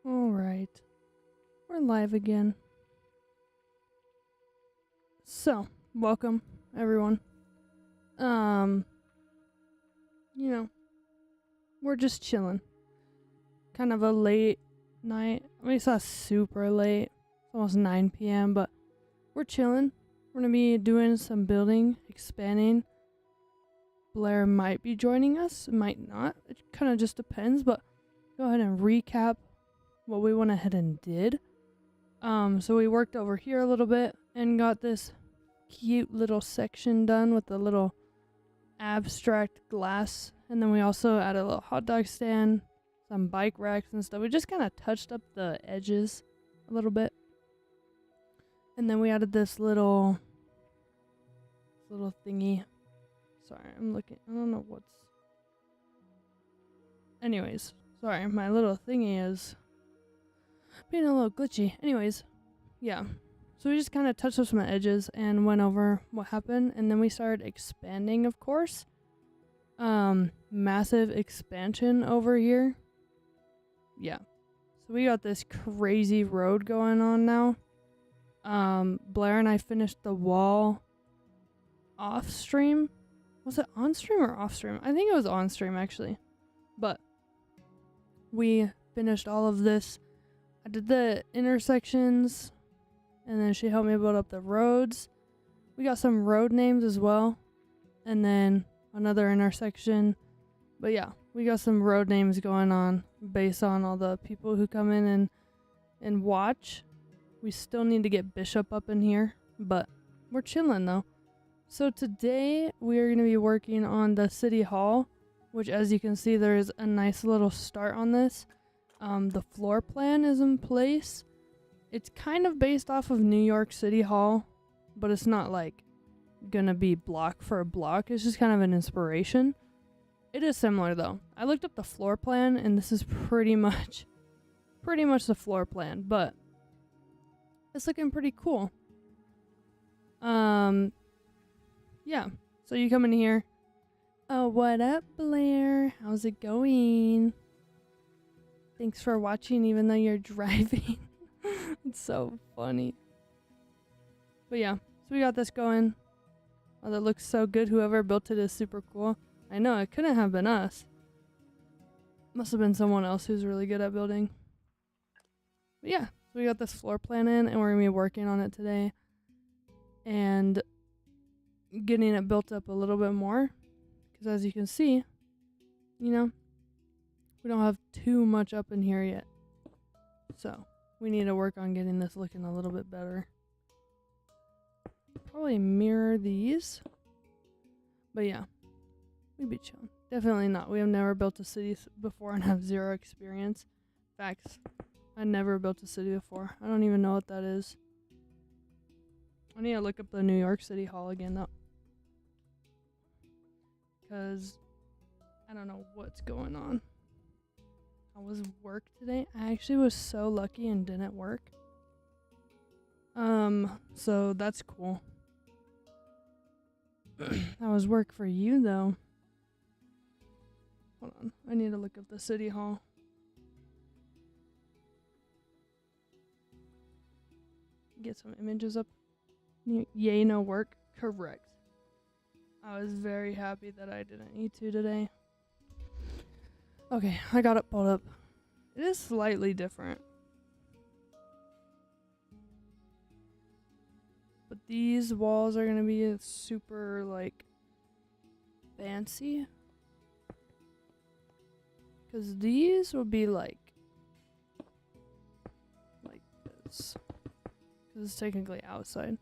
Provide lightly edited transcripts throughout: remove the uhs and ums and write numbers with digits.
Alright. We're live again. So, welcome, everyone. You know, we're just chilling. Kind of a late night. I mean, it's not super late. It's almost 9 p.m., but we're chilling. We're gonna be doing some building, expanding. Blair might be joining us, might not. It kind of just depends, but go ahead and recap what we went ahead and did. So we worked over here a little bit and got this cute little section done with the little abstract glass. And then we also added a little hot dog stand, some bike racks and stuff. We just kind of touched up the edges a little bit. And then we added this little thingy. Sorry, I'm looking. I don't know what's... Anyways, sorry, my little thingy is being a little glitchy. Anyways, yeah. So we just kind of touched up some edges and went over what happened. And then we started expanding, of course. Massive expansion over here. Yeah. So we got this crazy road going on now. Blair and I finished the wall off stream. Was it on stream or off stream? I think it was on stream actually. But we finished all of this. I did the intersections and then she helped me build up the roads. We got some road names as well. And then another intersection. But yeah, we got some road names going on based on all the people who come in and watch. We still need to get Bishop up in here, but we're chilling though. So today we are going to be working on the City Hall, which as you can see there is a nice little start on this. The floor plan is in place. It's kind of based off of New York City Hall, but it's not like gonna be block for block. It's just kind of an inspiration. It is similar though. I looked up the floor plan and this is pretty much the floor plan, but it's looking pretty cool. Yeah. So you come in here. Oh, what up, Blair? How's it going? Thanks for watching even though you're driving. It's so funny. But yeah, so we got this going. Oh, that looks so good. Whoever built it is super cool. I know, it couldn't have been us. Must have been someone else who's really good at building. But yeah, so we got this floor plan in and we're going to be working on it today. And getting it built up a little bit more. Because as you can see, you know, we don't have too much up in here yet. So we need to work on getting this looking a little bit better. Probably mirror these. But yeah, we'd be chilling. Definitely not. We have never built a city before and have zero experience. Facts. I never built a city before. I don't even know what that is. I need to look up the New York City Hall again though. Because I don't know what's going on. How was work today? I actually was so lucky and didn't work. So that's cool. How was work for you though? Hold on, I need to look up the City Hall. Get some images up. Yay, no work. Correct. I was very happy that I didn't need to today. Okay, I got it pulled up. It is slightly different. But these walls are going to be super, like, fancy. Because these will be, like this. Because it's technically outside.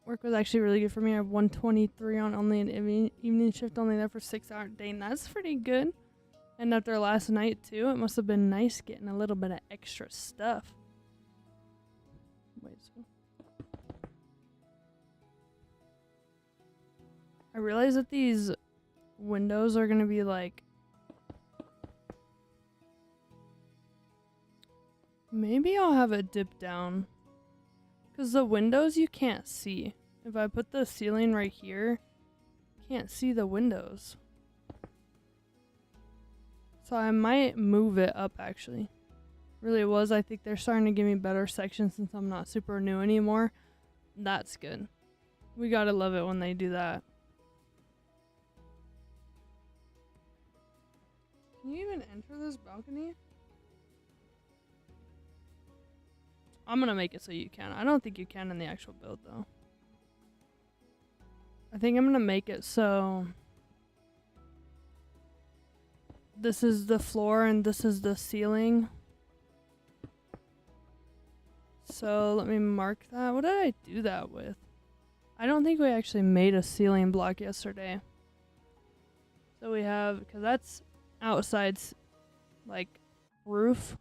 Work was actually really good for me. I have 123 on only an evening shift, only there for 6 hours. Dang, that's pretty good. And after last night, too, it must have been nice getting a little bit of extra stuff. Wait, so... I realize that these windows are going to be like... Maybe I'll have it dip down. Because the windows you can't see. If I put the ceiling right here, can't see the windows. So I might move it up actually. Really was. I think they're starting to give me better sections since I'm not super new anymore. That's good. We gotta love it when they do that. Can you even enter this balcony? I'm gonna make it so you can. I don't think you can in the actual build though. I think I'm gonna make it so this is the floor and this is the ceiling. So let me mark that. What did I do that with? I don't think we actually made a ceiling block yesterday. So we have, because that's outside, like, roof.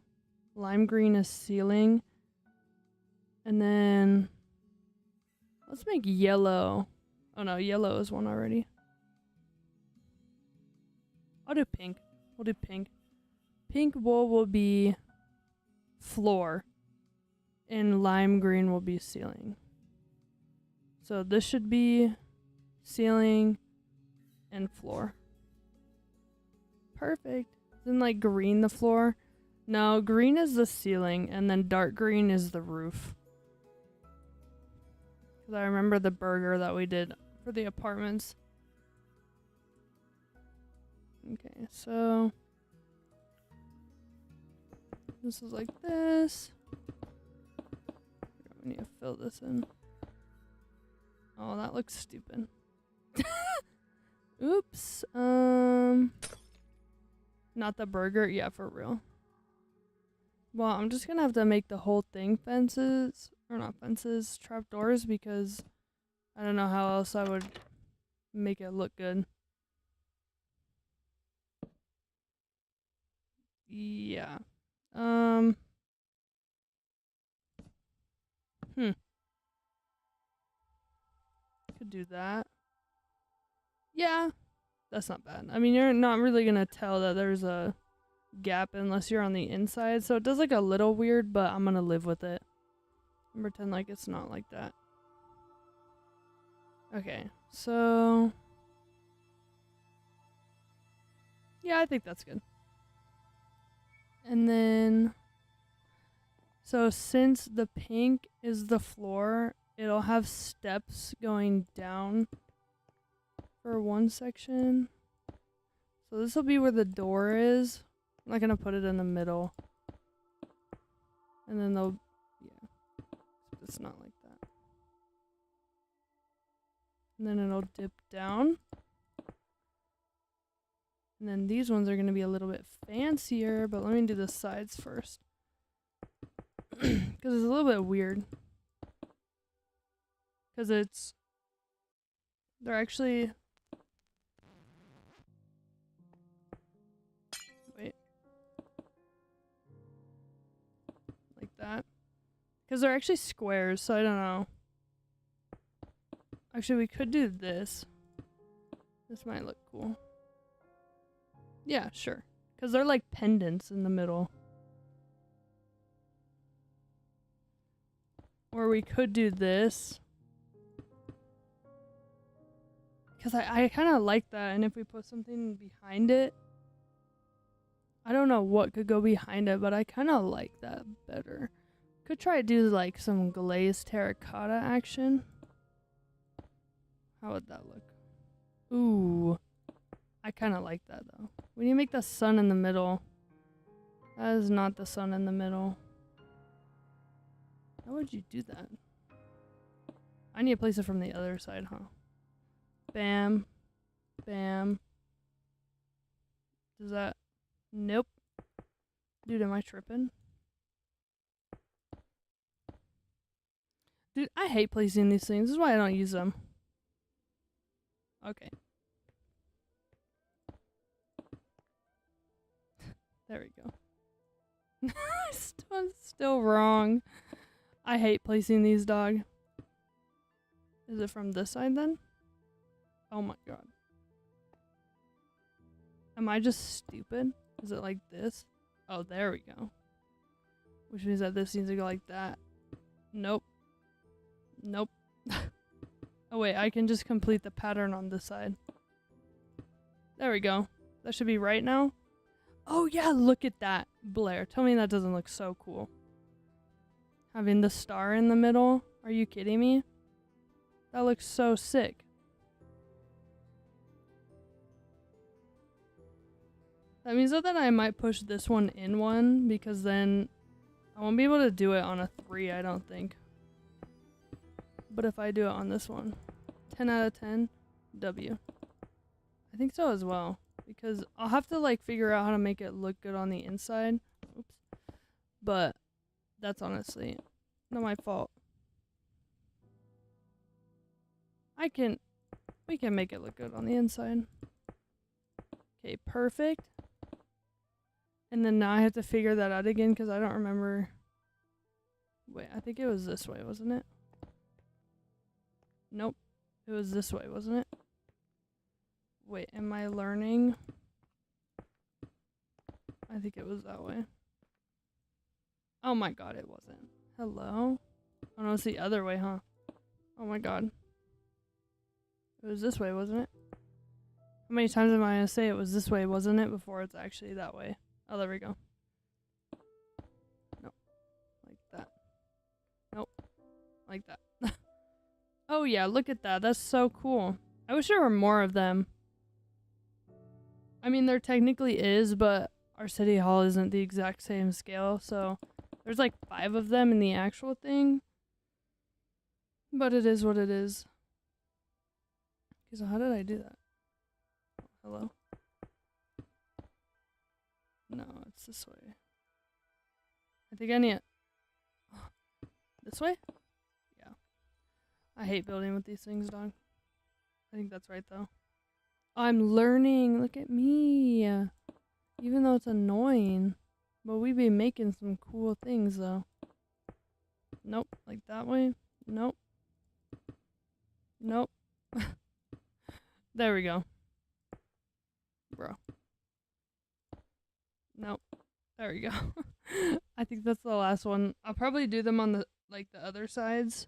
Lime green is ceiling. And then let's make yellow. Oh no, yellow is one already. I'll do pink. We'll do pink. Pink wool will be floor. And lime green will be ceiling. So this should be ceiling and floor. Perfect. Then like green the floor. No, green is the ceiling and then dark green is the roof. Because I remember the burger that we did for the apartments. Okay, so this is like this. We need to fill this in. Oh, that looks stupid. Oops. Not the burger. Yeah, for real. Well, I'm just gonna have to make the whole thing fences. Or not fences, trapdoors, because I don't know how else I would make it look good. Yeah. Could do that. Yeah. That's not bad. I mean, you're not really gonna tell that there's a gap unless you're on the inside. So it does look a little weird, but I'm gonna live with it. And pretend like it's not like that. Okay, so yeah, I think that's good. And then so since the pink is the floor, it'll have steps going down for one section. So this will be where the door is. I'm not gonna put it in the middle. And then they'll, yeah, it's not like that. And then it'll dip down. And then these ones are gonna be a little bit fancier, but let me do the sides first. Because it's a little bit weird. Because they're actually, wait. Like that. Because they're actually squares, so I don't know. Actually, we could do this. This might look cool. Yeah, sure. Because they're like pendants in the middle. Or we could do this. Because I kind of like that. And if we put something behind it. I don't know what could go behind it, but I kind of like that better. Could try to do like some glazed terracotta action. How would that look? Ooh. I kind of like that though. We need to make the sun in the middle. That is not the sun in the middle. How would you do that? I need to place it from the other side, huh? Bam. Bam. Does that... Nope. Dude, am I tripping? Dude, I hate placing these things. This is why I don't use them. Okay. There we go. Still wrong. I hate placing these, dog. Is it from this side then? Oh my god. Am I just stupid? Is it like this? Oh, there we go. Which means that this needs to go like that. Nope. Nope. Oh wait, I can just complete the pattern on this side. There we go. That should be right now. Oh yeah, look at that. Blair, tell me that doesn't look so cool. Having the star in the middle. Are you kidding me? That looks so sick. That means that I might push this one in one, because then I won't be able to do it on a 3, I don't think. But if I do it on this one, 10 out of 10, W. I think so as well, because I'll have to like figure out how to make it look good on the inside. Oops. But that's honestly not my fault. We can make it look good on the inside. Okay, perfect. And then now I have to figure that out again because I don't remember. Wait, I think it was this way, wasn't it? Nope. It was this way, wasn't it? Wait, am I learning? I think it was that way. Oh my god, it wasn't. Hello? Oh no, it's the other way, huh? Oh my god. It was this way, wasn't it? How many times am I gonna say it was this way, wasn't it, before it's actually that way? Oh, there we go. Nope. Like that. Nope. Like that. Oh yeah, look at that. That's so cool. I wish there were more of them. I mean, there technically is, but our city hall isn't the exact same scale, so there's like 5 of them in the actual thing. But it is what it is. Okay, so how did I do that? Hello? No, it's this way. I think I need it. This way? Yeah. I hate building with these things, dog. I think that's right, though. I'm learning. Look at me. Even though it's annoying. But we be making some cool things, though. Nope. Like that way. Nope. Nope. There we go. Bro. Nope. There we go. I think that's the last one. I'll probably do them on the other sides.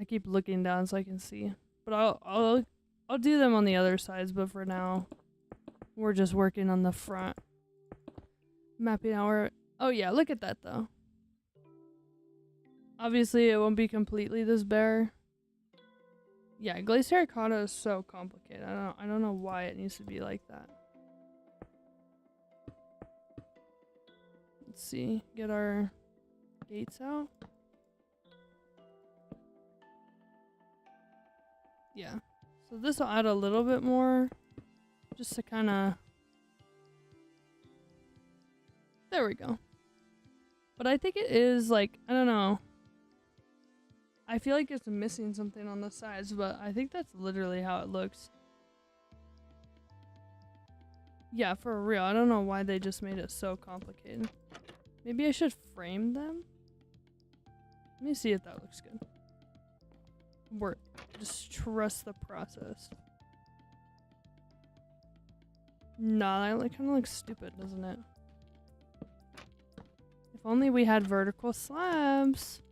I keep looking down so I can see. But I'll do them on the other sides, but for now we're just working on the front. Mapping our oh yeah, look at that though. Obviously it won't be completely this bare. Yeah, glazed terracotta is so complicated. I don't know why it needs to be like that. Let's see. Get our gates out. Yeah. So this will add a little bit more. Just to kind of... There we go. But I think it is like, I don't know. I feel like it's missing something on the sides, but I think that's literally how it looks. Yeah, for real. I don't know why they just made it so complicated. Maybe I should frame them? Let me see if that looks good. Just trust the process. Nah, that kind of looks stupid, doesn't it? If only we had vertical slabs.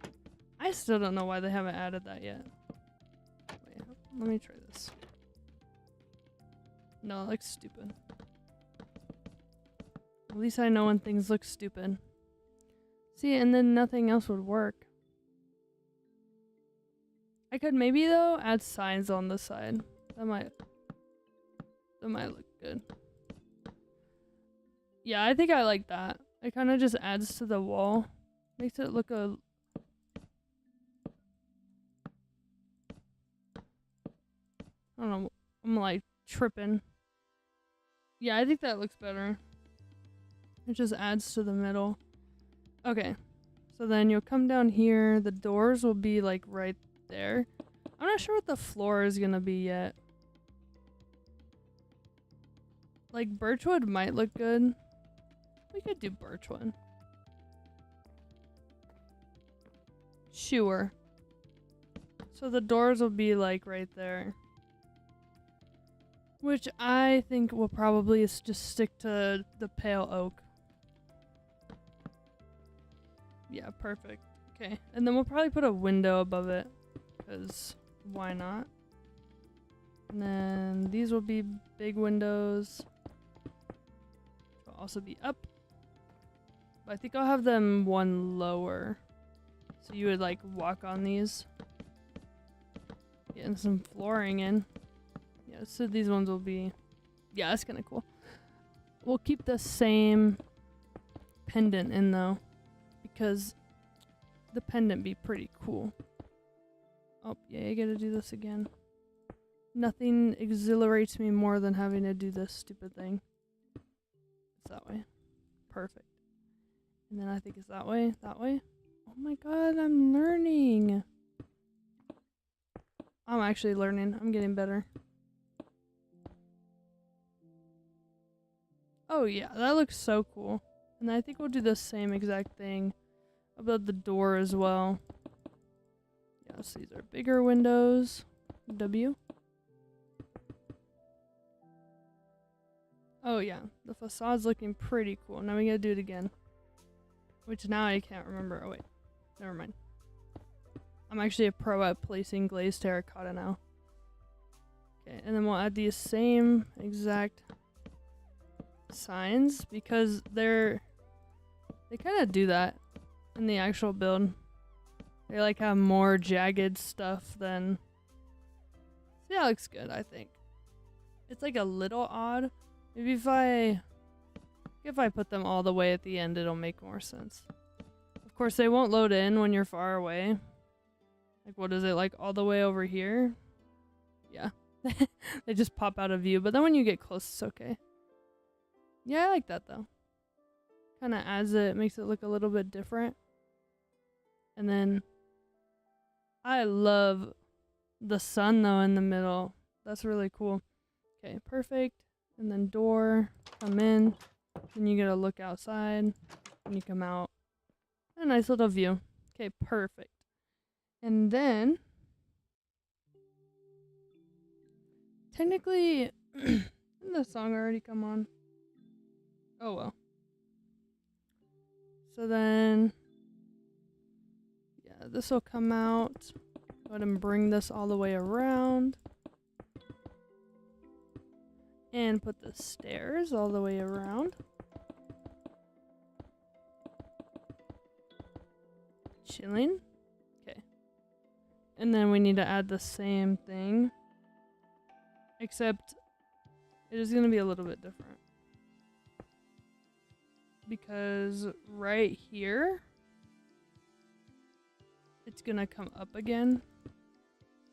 I still don't know why they haven't added that yet. Wait, let me try this. No, it looks stupid. At least I know when things look stupid. See, and then nothing else would work. I could maybe, though, add signs on the side. That might look good. Yeah, I think I like that. It kind of just adds to the wall. Makes it look a... I don't know. I'm like tripping. Yeah, I think that looks better. It just adds to the middle. Okay. So then you'll come down here. The doors will be like right there. I'm not sure what the floor is gonna be yet. Like birchwood might look good. We could do birchwood. Sure. So the doors will be like right there. Which I think will probably just stick to the pale oak. Yeah, perfect. Okay, and then we'll probably put a window above it. Because why not? And then these will be big windows. also be up. But I think I'll have them one lower. So you would like walk on these. Getting some flooring in. Yeah, so these ones will be... Yeah, that's kind of cool. We'll keep the same pendant in though. Because the pendant be pretty cool. Oh, yeah, I gotta do this again. Nothing exhilarates me more than having to do this stupid thing. It's that way. Perfect. And then I think it's that way. That way. Oh my god, I'm learning. I'm actually learning. I'm getting better. Oh yeah, that looks so cool. And I think we'll do the same exact thing about the door as well. Yes, these are bigger windows. W. Oh yeah, the facade's looking pretty cool. Now we gotta do it again. Which now I can't remember. Oh wait, never mind. I'm actually a pro at placing glazed terracotta now. Okay, and then we'll add these same exact signs because they kind of do that in the actual build. They like have more jagged stuff than... See, that looks good, I think. It's like a little odd. Maybe if I put them all the way at the end, it'll make more sense. Of course, they won't load in when you're far away. Like, what is it, like all the way over here? Yeah. They just pop out of view, but then when you get close, it's okay. Yeah, I like that though. Kind of adds it, makes it look a little bit different. And then I love the sun though in the middle. That's really cool. Okay, perfect. And then door, come in. Then you gotta look outside. And you come out. A nice little view. Okay, perfect. And then technically didn't the song already come on? Oh well. So then yeah, this will come out. Go ahead and bring this all the way around. And put the stairs all the way around. Chilling. Okay. And then we need to add the same thing. Except it is going to be a little bit different. Because right here, it's going to come up again.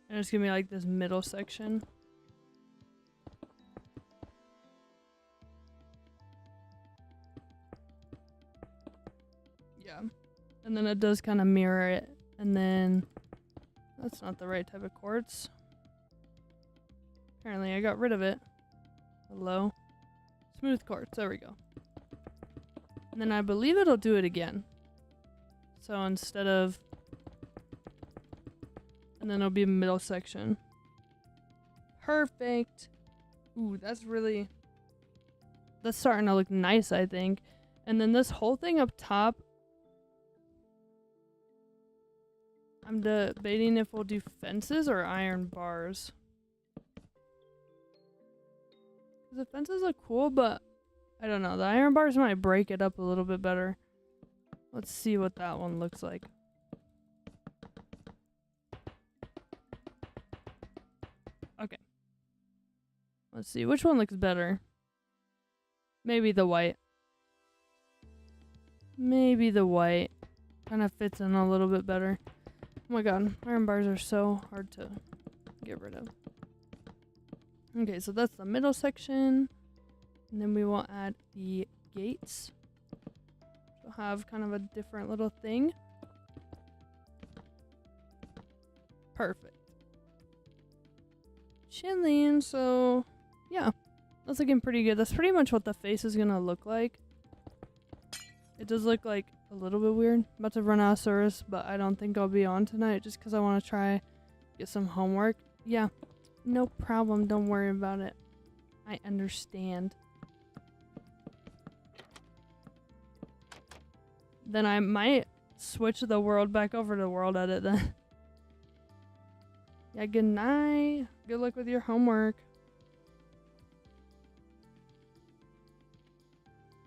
And it's going to be like this middle section. Yeah. And then it does kind of mirror it. And then that's not the right type of quartz. Apparently I got rid of it. Hello. Smooth quartz. There we go. And then I believe it'll do it again. So instead of... And then it'll be a middle section. Perfect. Ooh, that's really... That's starting to look nice, I think. And then this whole thing up top... I'm debating if we'll do fences or iron bars. The fences look cool, but I don't know. The iron bars might break it up a little bit better. Let's see what that one looks like. Okay. Let's see. Which one looks better? Maybe the white. Maybe the white. Kind of fits in a little bit better. Oh my god. Iron bars are so hard to get rid of. Okay, so that's the middle section. And then we will add the gates. We'll have kind of a different little thing. Perfect. Chilling, so yeah. That's looking pretty good. That's pretty much what the face is gonna look like. It does look like a little bit weird. I'm about to run out of service, but I don't think I'll be on tonight just because I want to try get some homework. Yeah. No problem. Don't worry about it. I understand. Then I might switch the world back over to world edit then. Yeah, good night. Good luck with your homework.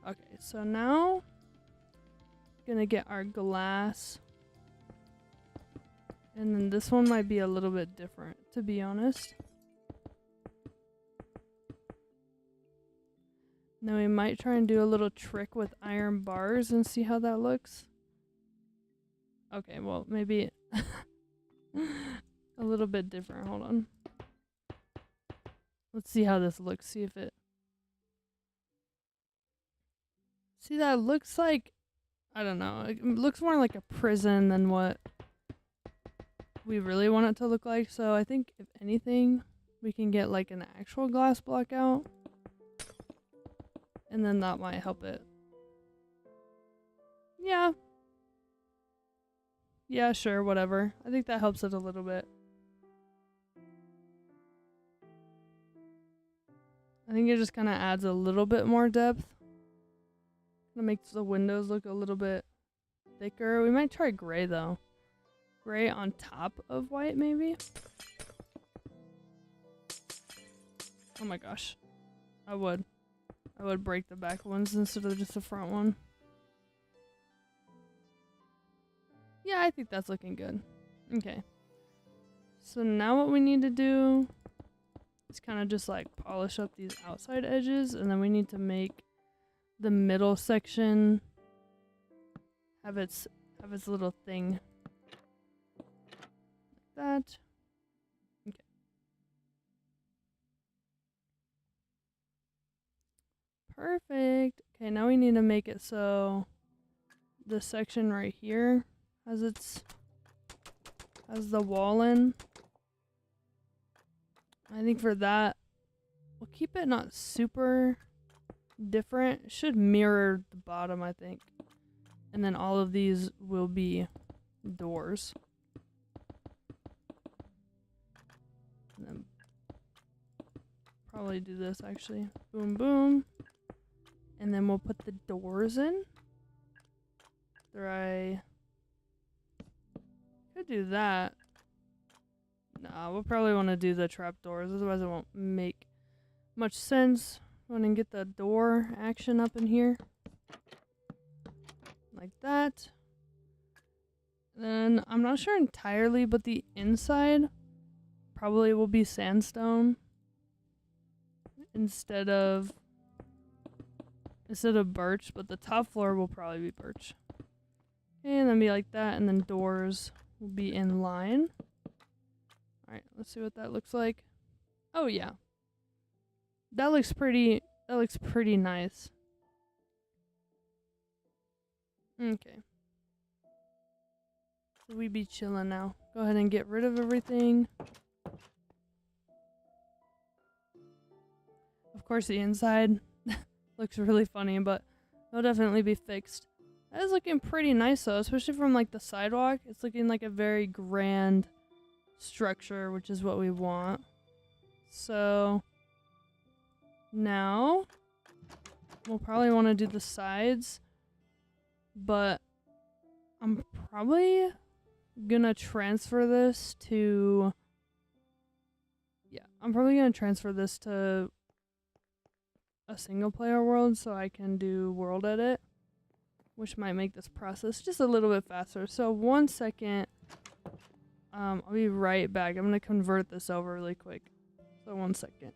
Okay. so now gonna get our glass. And then this one might be a little bit different, to be honest. Then we might try and do a little trick with iron bars and see how that looks. Okay, well, maybe a little bit different. Hold on. Let's see how this looks. See if it... See, that looks like... I don't know. It looks more like a prison than what we really want it to look like. So I think, if anything, we can get like an actual glass block out. And then that might help it. Yeah. Yeah, sure, whatever. I think that helps it a little bit. I think it just kind of adds a little bit more depth. It makes the windows look a little bit thicker. We might try gray though. Gray on top of white maybe? Oh my gosh. I would break the back ones instead of just the front one. Yeah, I think that's looking good. Okay. So now what we need to do is kind of just like polish up these outside edges, and then we need to make the middle section have its little thing. Like that. Okay. Perfect. Okay, now we need to make it so this section right here has the wall in. I think for that, we'll keep it not super different. It should mirror the bottom, I think. And then all of these will be doors. And then probably do this actually. Boom, boom. And then we'll put the doors in. Could do that. Nah, we'll probably want to do the trapdoors, otherwise it won't make much sense. Want to get the door action up in here. Like that. Then, I'm not sure entirely, but the inside probably will be sandstone instead of birch, but the top floor will probably be birch. And then be like that, and then doors will be in line. Alright, let's see what that looks like. Oh yeah. That looks pretty nice. Okay. So we be chilling now. Go ahead and get rid of everything. Of course the inside looks really funny, but it'll definitely be fixed. That is looking pretty nice though, especially from like the sidewalk. It's looking like a very grand structure, which is what we want. So now we'll probably want to do the sides, but I'm probably gonna transfer this to a single player world so I can do world edit, which might make this process just a little bit faster. So 1 second. I'll be right back. I'm gonna convert this over really quick. So 1 second.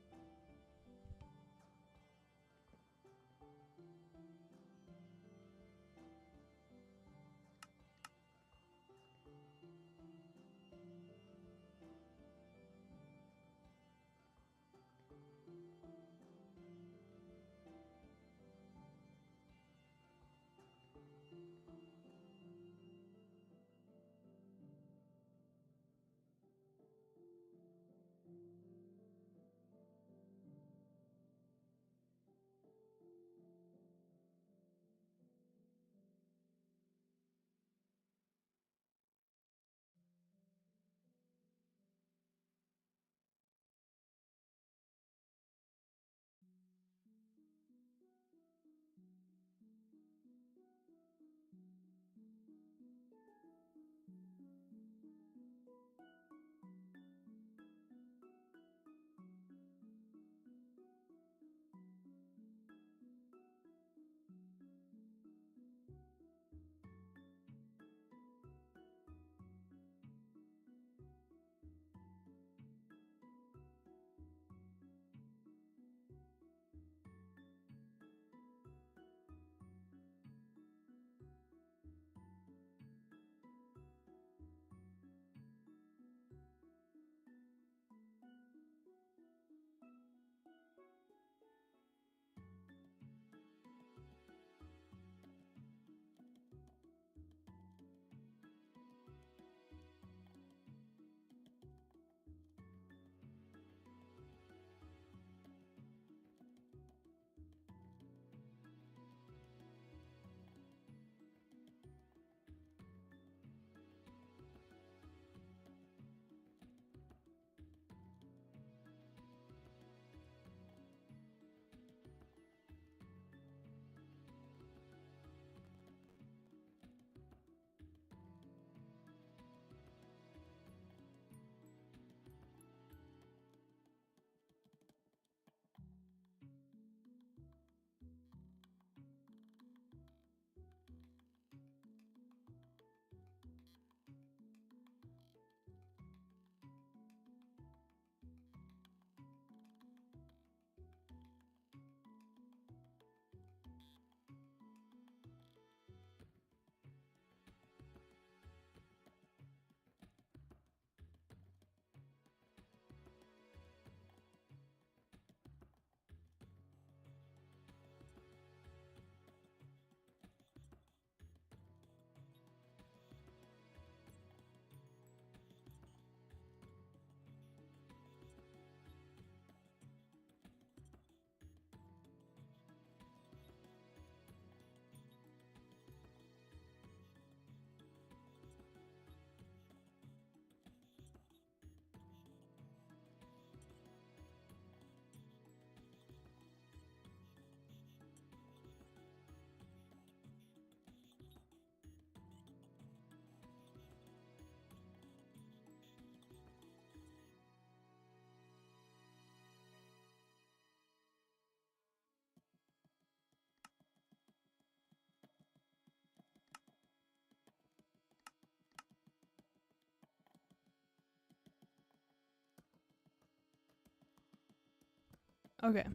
Okay.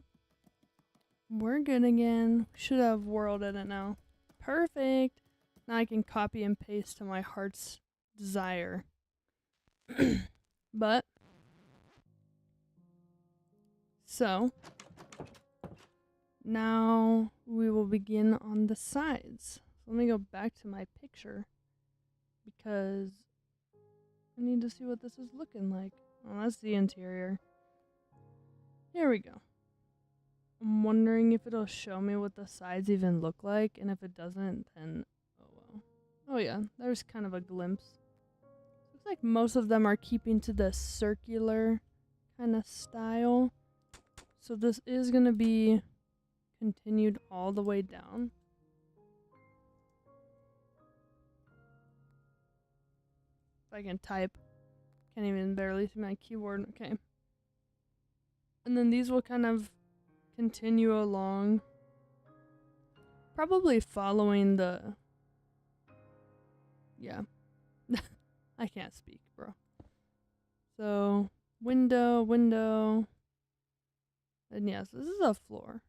We're good again. Should have world edit now. Perfect. Now I can copy and paste to my heart's desire. But, so, now we will begin on the sides. So let me go back to my picture because I need to see what this is looking like. Oh, that's the interior. Here we go. I'm wondering if it'll show me what the sides even look like, and if it doesn't, then oh well. Oh yeah, there's kind of a glimpse. Looks like most of them are keeping to the circular kind of style. So this is going to be continued all the way down. If I can type. Can't even barely see my keyboard. Okay. And then these will kind of continue along. Probably following the... Yeah. I can't speak, bro. So, window, window. And yes, this is a floor.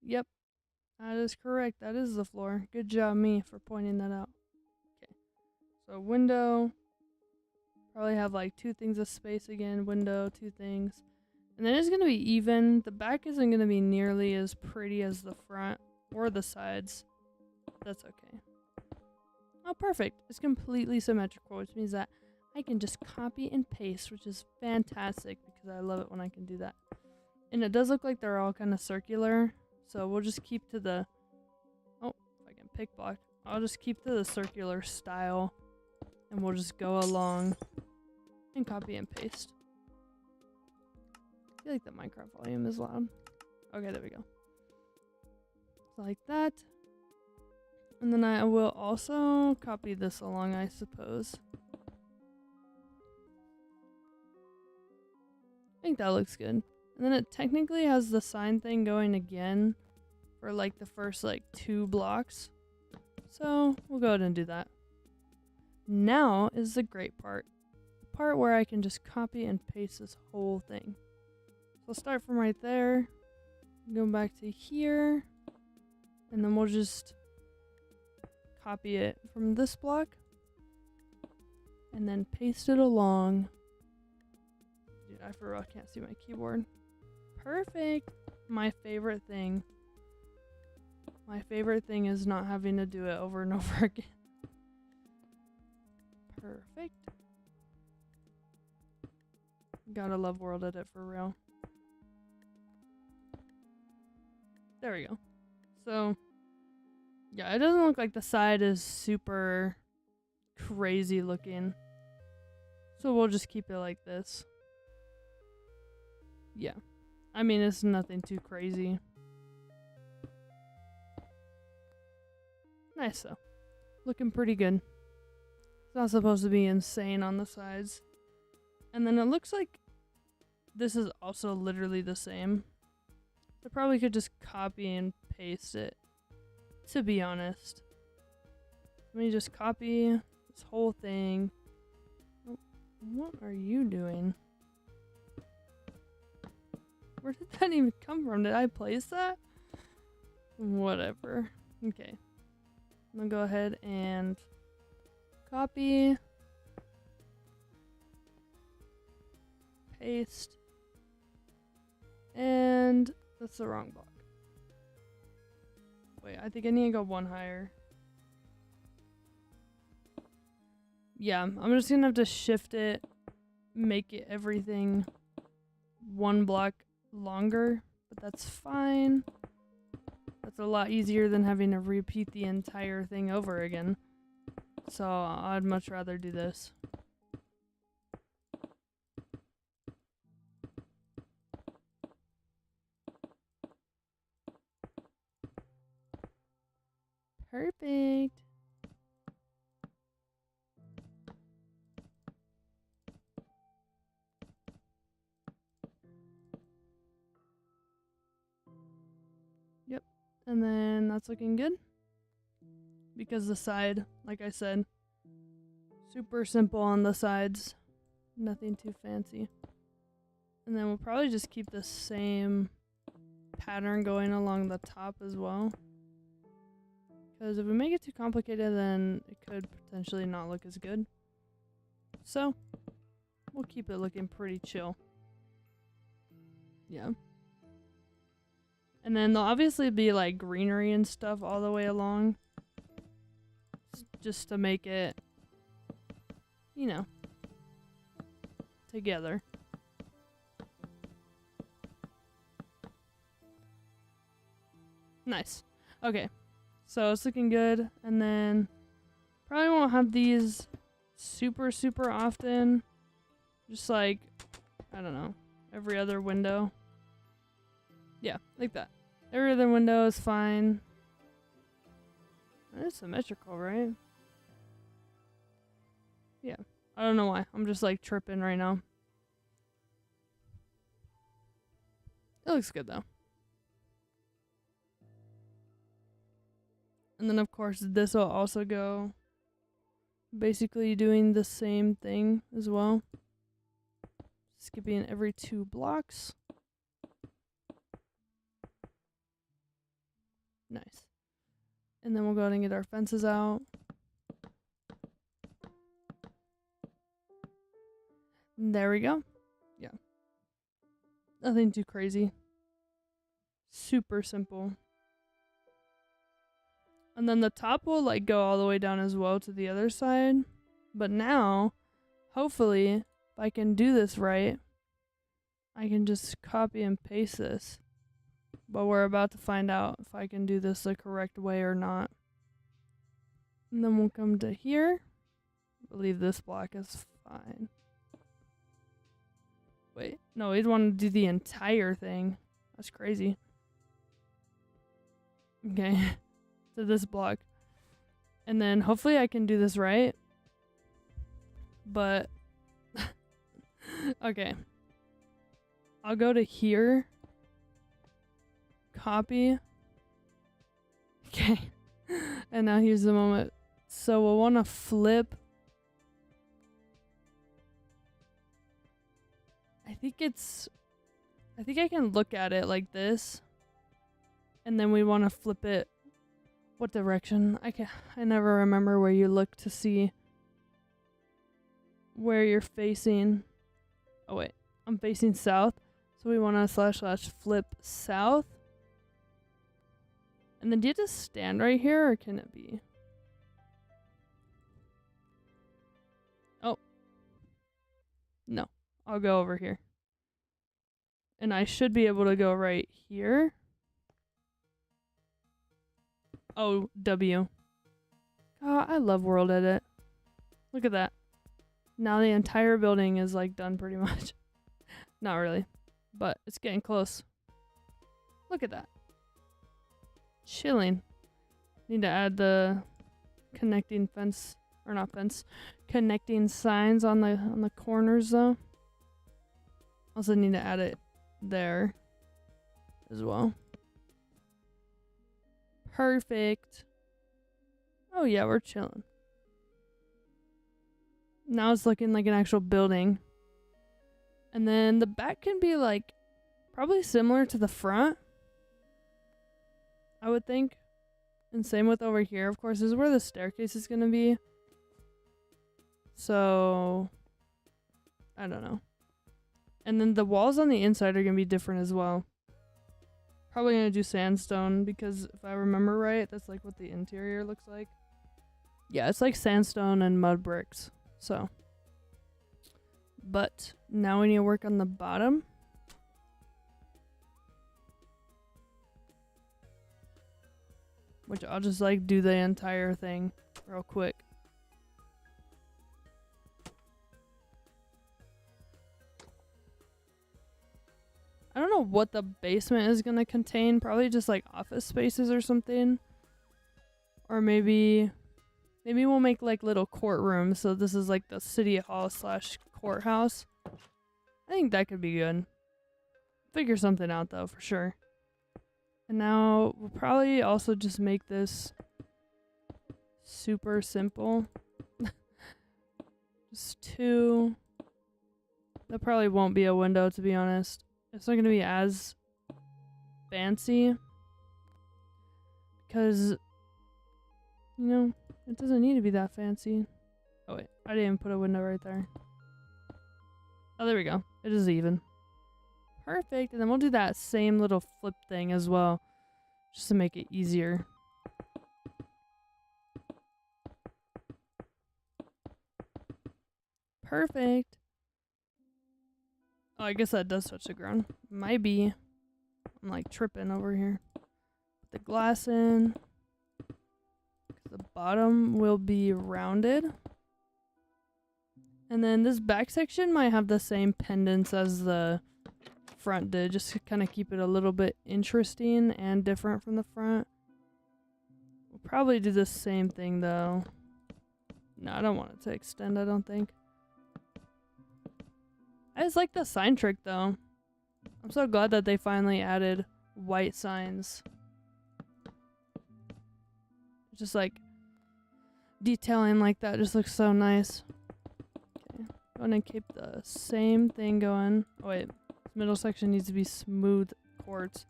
Yep. That is correct. That is the floor. Good job, me, for pointing that out. Okay. So, window. Probably have like 2 things of space again. Window, 2 things. And then it's going to be even. The back isn't going to be nearly as pretty as the front or the sides. That's okay. Oh, perfect. It's completely symmetrical, which means that I can just copy and paste, which is fantastic because I love it when I can do that. And it does look like they're all kind of circular, so we'll just keep to the... Oh, if I can pick block. I'll just keep to the circular style, and we'll just go along and copy and paste. I feel like the Minecraft volume is loud. Okay, there we go. So like that. And then I will also copy this along, I suppose. I think that looks good. And then it technically has the sign thing going again for like the first like 2 blocks. So we'll go ahead and do that. Now is the great part. The part where I can just copy and paste this whole thing. So I'll start from right there. Go back to here. And then we'll just copy it from this block. And then paste it along. Dude, I for real can't see my keyboard. Perfect. My favorite thing. My favorite thing is not having to do it over and over again. Perfect. Gotta love World Edit for real. There we go. So, yeah, it doesn't look like the side is super crazy looking. So we'll just keep it like this. Yeah. I mean, it's nothing too crazy. Nice though. Looking pretty good. It's not supposed to be insane on the sides. And then it looks like this is also literally the same. I probably could just copy and paste it, to be honest. Let me just copy this whole thing. Oh, what are you doing? Where did that even come from? Did I place that? Whatever. Okay. I'm gonna go ahead and copy. Paste. And that's the wrong block. Wait, I think I need to go 1 higher. Yeah, I'm just gonna have to shift it, make it everything 1 block longer, but that's fine. That's a lot easier than having to repeat the entire thing over again. So I'd much rather do this. Perfect. Yep. And then that's looking good. Because the side, like I said, super simple on the sides. Nothing too fancy. And then we'll probably just keep the same pattern going along the top as well. Because if we make it too complicated, then it could potentially not look as good. So, we'll keep it looking pretty chill. Yeah. And then there'll obviously be like greenery and stuff all the way along. Just to make it, you know, together. Nice. Okay. So it's looking good. And then probably won't have these super often. Just like, I don't know, every other window. Yeah, like that. Every other window is fine. It's symmetrical, right? Yeah. I don't know why. I'm just like tripping right now. It looks good though. And then of course this will also go basically doing the same thing as well. Skipping every 2 blocks. Nice. And then we'll go ahead and get our fences out. And there we go. Yeah. Nothing too crazy. Super simple. And then the top will like go all the way down as well to the other side. But now, hopefully, if I can do this right, I can just copy and paste this. But we're about to find out if I can do this the correct way or not. And then we'll come to here. I believe this block is fine. Wait, no, we'd want to do the entire thing. That's crazy. Okay, to this block. And then hopefully I can do this right. But, okay. I'll go to here. Copy. Okay. And now here's the moment. So we'll want to flip. I think I can look at it like this. And then we want to flip it. What direction? I never remember where you look to see where you're facing. Oh wait, I'm facing south. So we want to / flip south. And then do you just stand right here or can it be? Oh. No, I'll go over here. And I should be able to go right here. Oh, W. God, I love World Edit. Look at that. Now the entire building is like done pretty much. Not really, but it's getting close. Look at that. Chilling. Need to add the connecting fence, or not fence, connecting signs on the corners though. Also need to add it there as well. Perfect. Oh yeah, we're chilling. Now it's looking like an actual building. And then the back can be like probably similar to the front, I would think. And same with over here, of course, this is where the staircase is gonna be. So I don't know. And then the walls on the inside are gonna be different as well. Probably gonna do sandstone because if I remember right, that's like what the interior looks like. Yeah, it's like sandstone and mud bricks. So, but now we need to work on the bottom. Which I'll just like do the entire thing real quick. I don't know what the basement is going to contain. Probably just like office spaces or something. Or maybe we'll make like little courtrooms. So this is like the city hall / courthouse. I think that could be good. Figure something out though, for sure. And now we'll probably also just make this super simple. Just 2 That probably won't be a window, to be honest. It's not going to be as fancy. Because, you know, it doesn't need to be that fancy. Oh wait, I didn't even put a window right there. Oh, there we go. It is even. Perfect. And then we'll do that same little flip thing as well, just to make it easier. Perfect. Oh, I guess that does touch the ground. Might be. I'm like tripping over here. Put the glass in. The bottom will be rounded. And then this back section might have the same pendants as the front did, just to kind of keep it a little bit interesting and different from the front. We'll probably do the same thing though. No, I don't want it to extend, I don't think. I just like the sign trick though. I'm so glad that they finally added white signs. Just like detailing like that just looks so nice. Okay, go ahead and keep the same thing going. Oh wait, this middle section needs to be smooth quartz.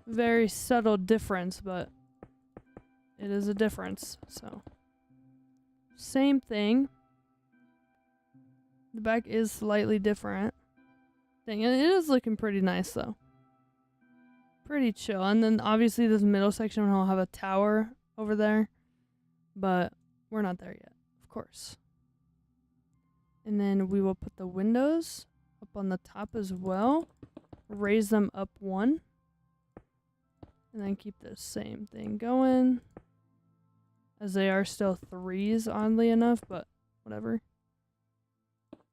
Very subtle difference, but it is a difference. So same thing. The back is slightly different. Dang, it is looking pretty nice though. Pretty chill. And then obviously this middle section will have a tower over there, but we're not there yet, of course. And then we will put the windows up on the top as well, raise them up one, and then keep the same thing going, as they are still 3s, oddly enough, but whatever.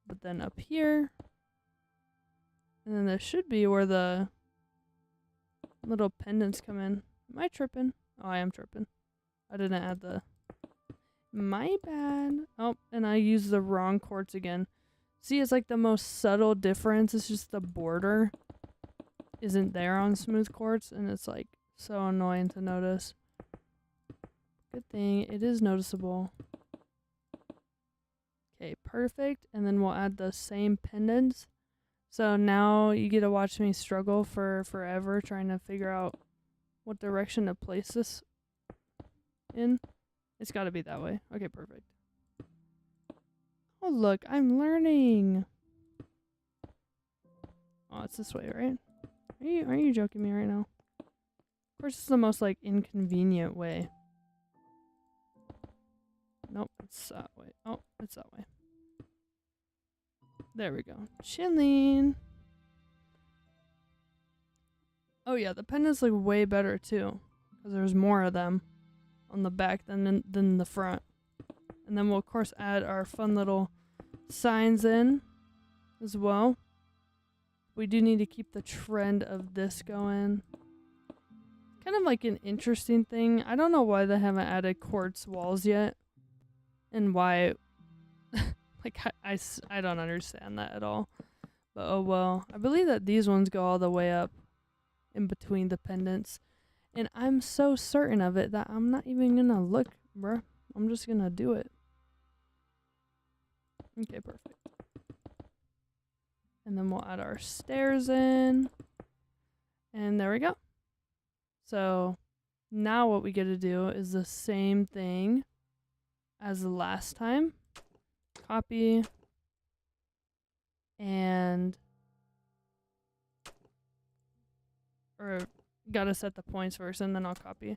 But then up here, and then there should be where the little pendants come in. Am I tripping? Oh, I am tripping. I didn't add the... My bad. Oh, and I used the wrong quartz again. See, it's like the most subtle difference. It's just the border isn't there on smooth quartz, and it's like so annoying to notice. Good thing it is noticeable. Okay, perfect. And then we'll add the same pendants. So now you get to watch me struggle for forever trying to figure out what direction to place this in. It's got to be that way. Okay, perfect. Oh, look, I'm learning. Oh, it's this way, right? Are you joking me right now? Of course, it's the most, like, inconvenient way. Nope, it's that way. Oh, it's that way. There we go. Chilling. Oh yeah, the pendants look way better too, because there's more of them on the back than the front. And then we'll of course add our fun little signs in as well. We do need to keep the trend of this going. Kind of like an interesting thing. I don't know why they haven't added quartz walls yet, and why. Like, I don't understand that at all. But oh well. I believe that these ones go all the way up in between the pendants. And I'm so certain of it that I'm not even gonna look, bruh. I'm just gonna do it. Okay, perfect. And then we'll add our stairs in. And there we go. So now what we get to do is the same thing as the last time. Copy, and or gotta set the points first and then I'll copy.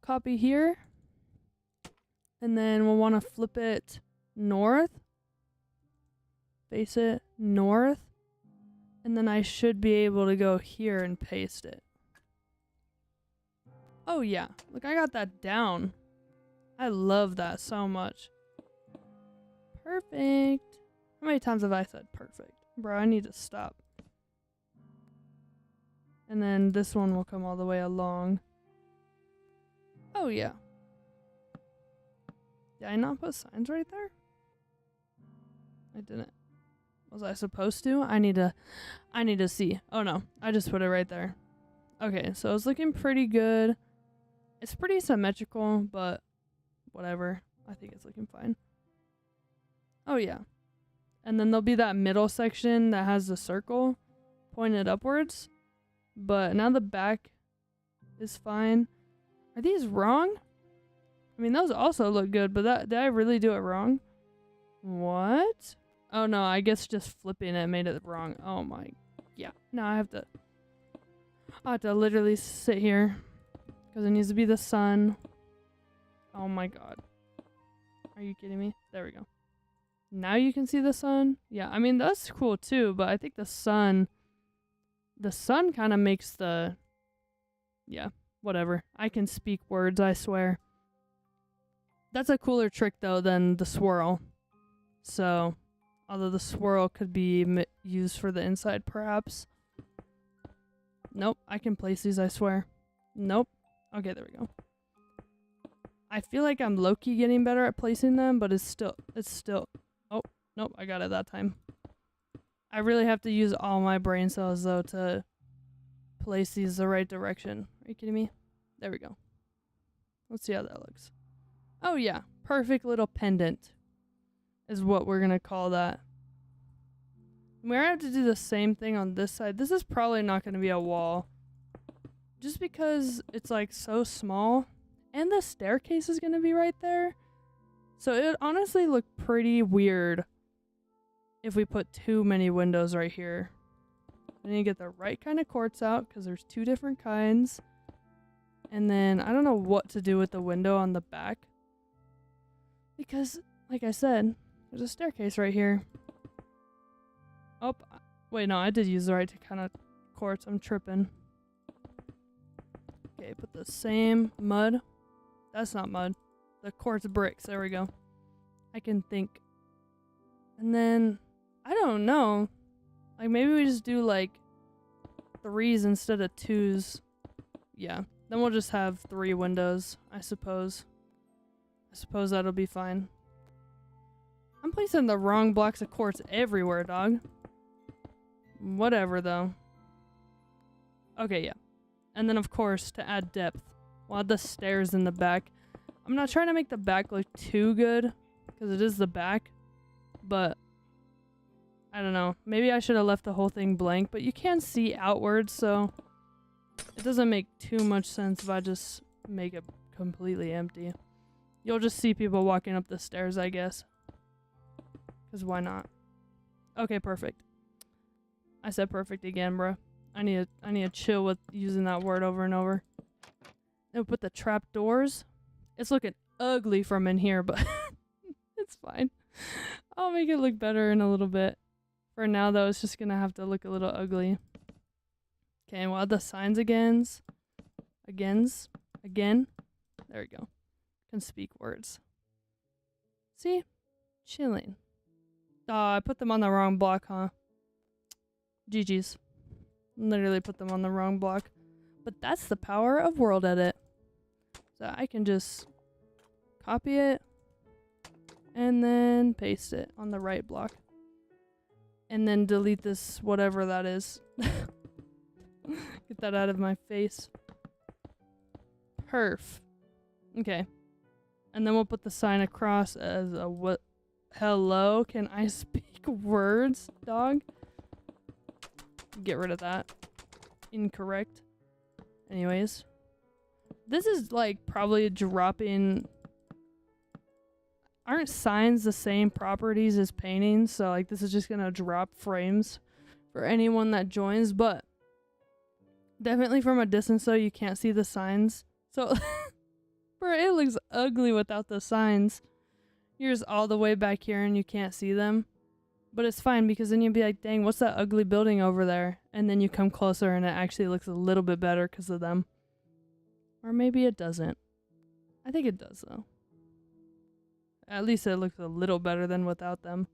Copy here, and then we'll want to flip it north, face it north, and then I should be able to go here and paste it. Oh yeah, look, I got that down. I love that so much. Perfect. How many times have I said perfect? Bro, I need to stop. And then this one will come all the way along. Oh, yeah. Did I not put signs right there? I didn't. Was I supposed to? I need to see. Oh, no. I just put it right there. Okay, so it's looking pretty good. It's pretty symmetrical, but whatever. I think it's looking fine. Oh, yeah. And then there'll be that middle section that has the circle pointed upwards. But now the back is fine. Are these wrong? I mean, those also look good, but did I really do it wrong? What? Oh no, I guess just flipping it made it wrong. Oh my, yeah. Now I have to literally sit here because it needs to be the sun. Oh my god. Are you kidding me? There we go. Now you can see the sun. Yeah, I mean, that's cool too, but I think the sun kind of makes the, yeah, whatever. I can speak words, I swear. That's a cooler trick though than the swirl. So, although the swirl could be used for the inside perhaps. Nope, I can place these, I swear. Nope. Okay, there we go. I feel like I'm low-key getting better at placing them, but it's still, oh, nope, I got it that time. I really have to use all my brain cells though to place these the right direction. Are you kidding me? There we go. Let's see how that looks. Oh yeah, perfect little pendant is what we're gonna call that. We're gonna have to do the same thing on this side. This is probably not gonna be a wall. Just because it's like so small. And the staircase is gonna be right there. So it would honestly look pretty weird if we put too many windows right here. I need to get the right kind of quartz out because there's two different kinds. And then I don't know what to do with the window on the back. Because, like I said, there's a staircase right here. Oh, wait, no, I did use the right kind of quartz. I'm tripping. Okay, put the same mud. That's not mud. The quartz bricks. There we go. I can think. And then, I don't know. Like, maybe we just do, like, 3s instead of 2s. Yeah. Then we'll just have 3 windows, I suppose. I suppose that'll be fine. I'm placing the wrong blocks of quartz everywhere, dog. Whatever, though. Okay, yeah. And then, of course, to add depth, we'll add the stairs in the back. I'm not trying to make the back look too good, because it is the back. But, I don't know. Maybe I should have left the whole thing blank, but you can see outwards, so it doesn't make too much sense if I just make it completely empty. You'll just see people walking up the stairs, I guess. Because why not? Okay, perfect. I said perfect again, bro. I need to chill with using that word over and over. Then we put the trap doors. It's looking ugly from in here, but it's fine. I'll make it look better in a little bit. For now, though, it's just gonna have to look a little ugly. Okay, and we'll add the signs again. Again. There we go. Can speak words. See? Chilling. Oh, I put them on the wrong block, huh? GG's. Literally put them on the wrong block. But that's the power of World Edit. So I can just copy it and then paste it on the right block. And then delete this, whatever that is. Get that out of my face. Perf. Okay. And then we'll put the sign across as a what? Hello? Can I speak words, dog? Get rid of that. Incorrect. Anyways. This is like probably dropping. Aren't signs the same properties as paintings? So like this is just gonna drop frames for anyone that joins, but definitely from a distance though you can't see the signs. So bro, it looks ugly without the signs. You're just all the way back here and you can't see them. But it's fine because then you'd be like, dang, what's that ugly building over there? And then you come closer and it actually looks a little bit better because of them. Or maybe it doesn't. I think it does though. At least it looks a little better than without them.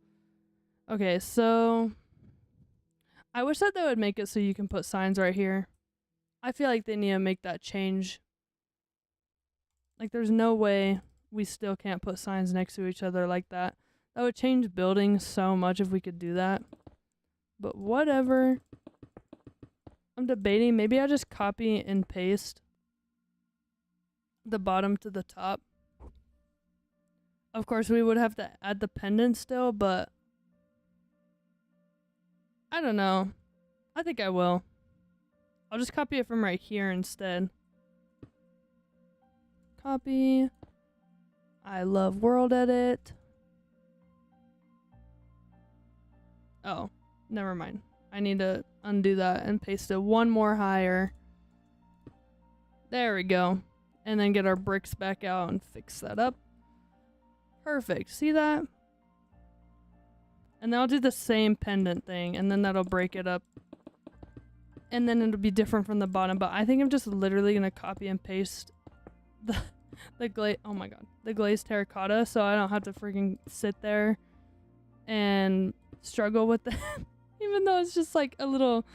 Okay, so I wish that they would make it so you can put signs right here. I feel like they need to make that change. Like there's no way we still can't put signs next to each other like that. That would change buildings so much if we could do that. But whatever. I'm debating. Maybe I just copy and paste the bottom to the top. Of course, we would have to add the pendant still, but I don't know. I think I will. I'll just copy it from right here instead. Copy. I love world edit. Oh, never mind. I need to undo that and paste it one more higher. There we go. And then get our bricks back out and fix that up. Perfect. See that? And then I'll do the same pendant thing, and then that'll break it up. And then it'll be different from the bottom, but I think I'm just literally gonna copy and paste the glazed terracotta, so I don't have to freaking sit there and struggle with that. Even though it's just like a little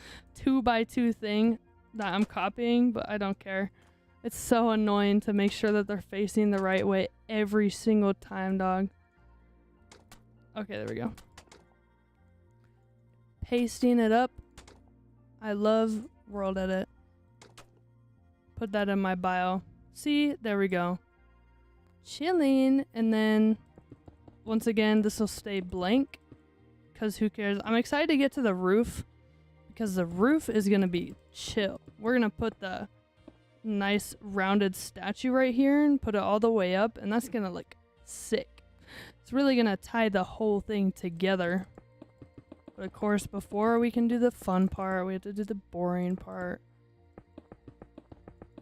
2x2 thing that I'm copying, but I don't care. It's so annoying to make sure that they're facing the right way every single time, dog. Okay, there we go. Pasting it up. I love world edit. Put that in my bio. See, there we go. Chilling. And then once again, this will stay blank because who cares? I'm excited to get to the roof because the roof is going to be chill. We're going to put the nice rounded statue right here and put it all the way up, and that's going to look sick. It's really going to tie the whole thing together. But of course, before we can do the fun part, we have to do the boring part.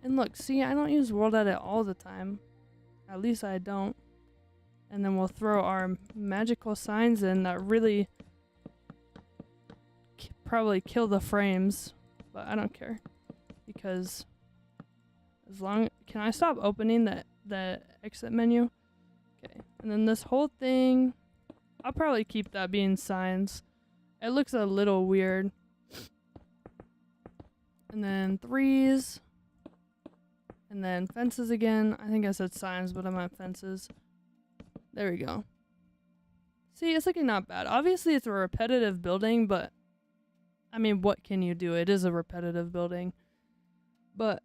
And look, see, I don't use world edit all the time. At least I don't. And then we'll throw our magical signs in that really probably kill the frames. But I don't care. Because as long... Can I stop opening the exit menu? Okay. And then this whole thing... I'll probably keep that being signs. It looks a little weird. And then 3s. And then fences again. I think I said signs, but I meant fences. There we go. See, it's looking not bad. Obviously, it's a repetitive building, but... I mean, what can you do? It is a repetitive building. But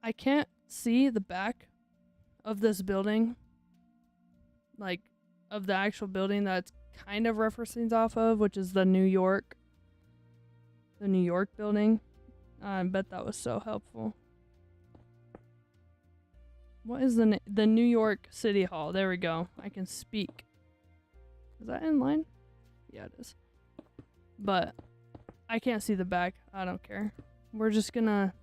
I can't see the back of this building. Like, of the actual building that's kind of referencing off of, which is the New York building. I bet that was so helpful. What is the New York City Hall? There we go. I can speak. Is that in line? Yeah, it is. But I can't see the back. I don't care. We're just gonna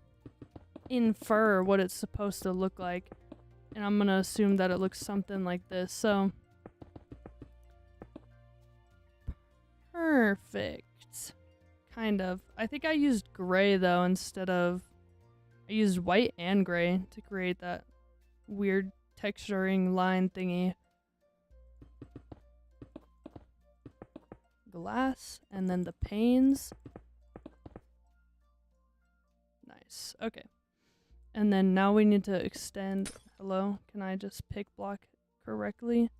infer what it's supposed to look like, and I'm gonna assume that it looks something like this. So perfect. Kind of. I think I used gray though instead of... I used white and gray to create that weird texturing line thingy. Glass and then the panes. Nice. Okay. And then now we need to extend... Hello? Can I just pick block correctly?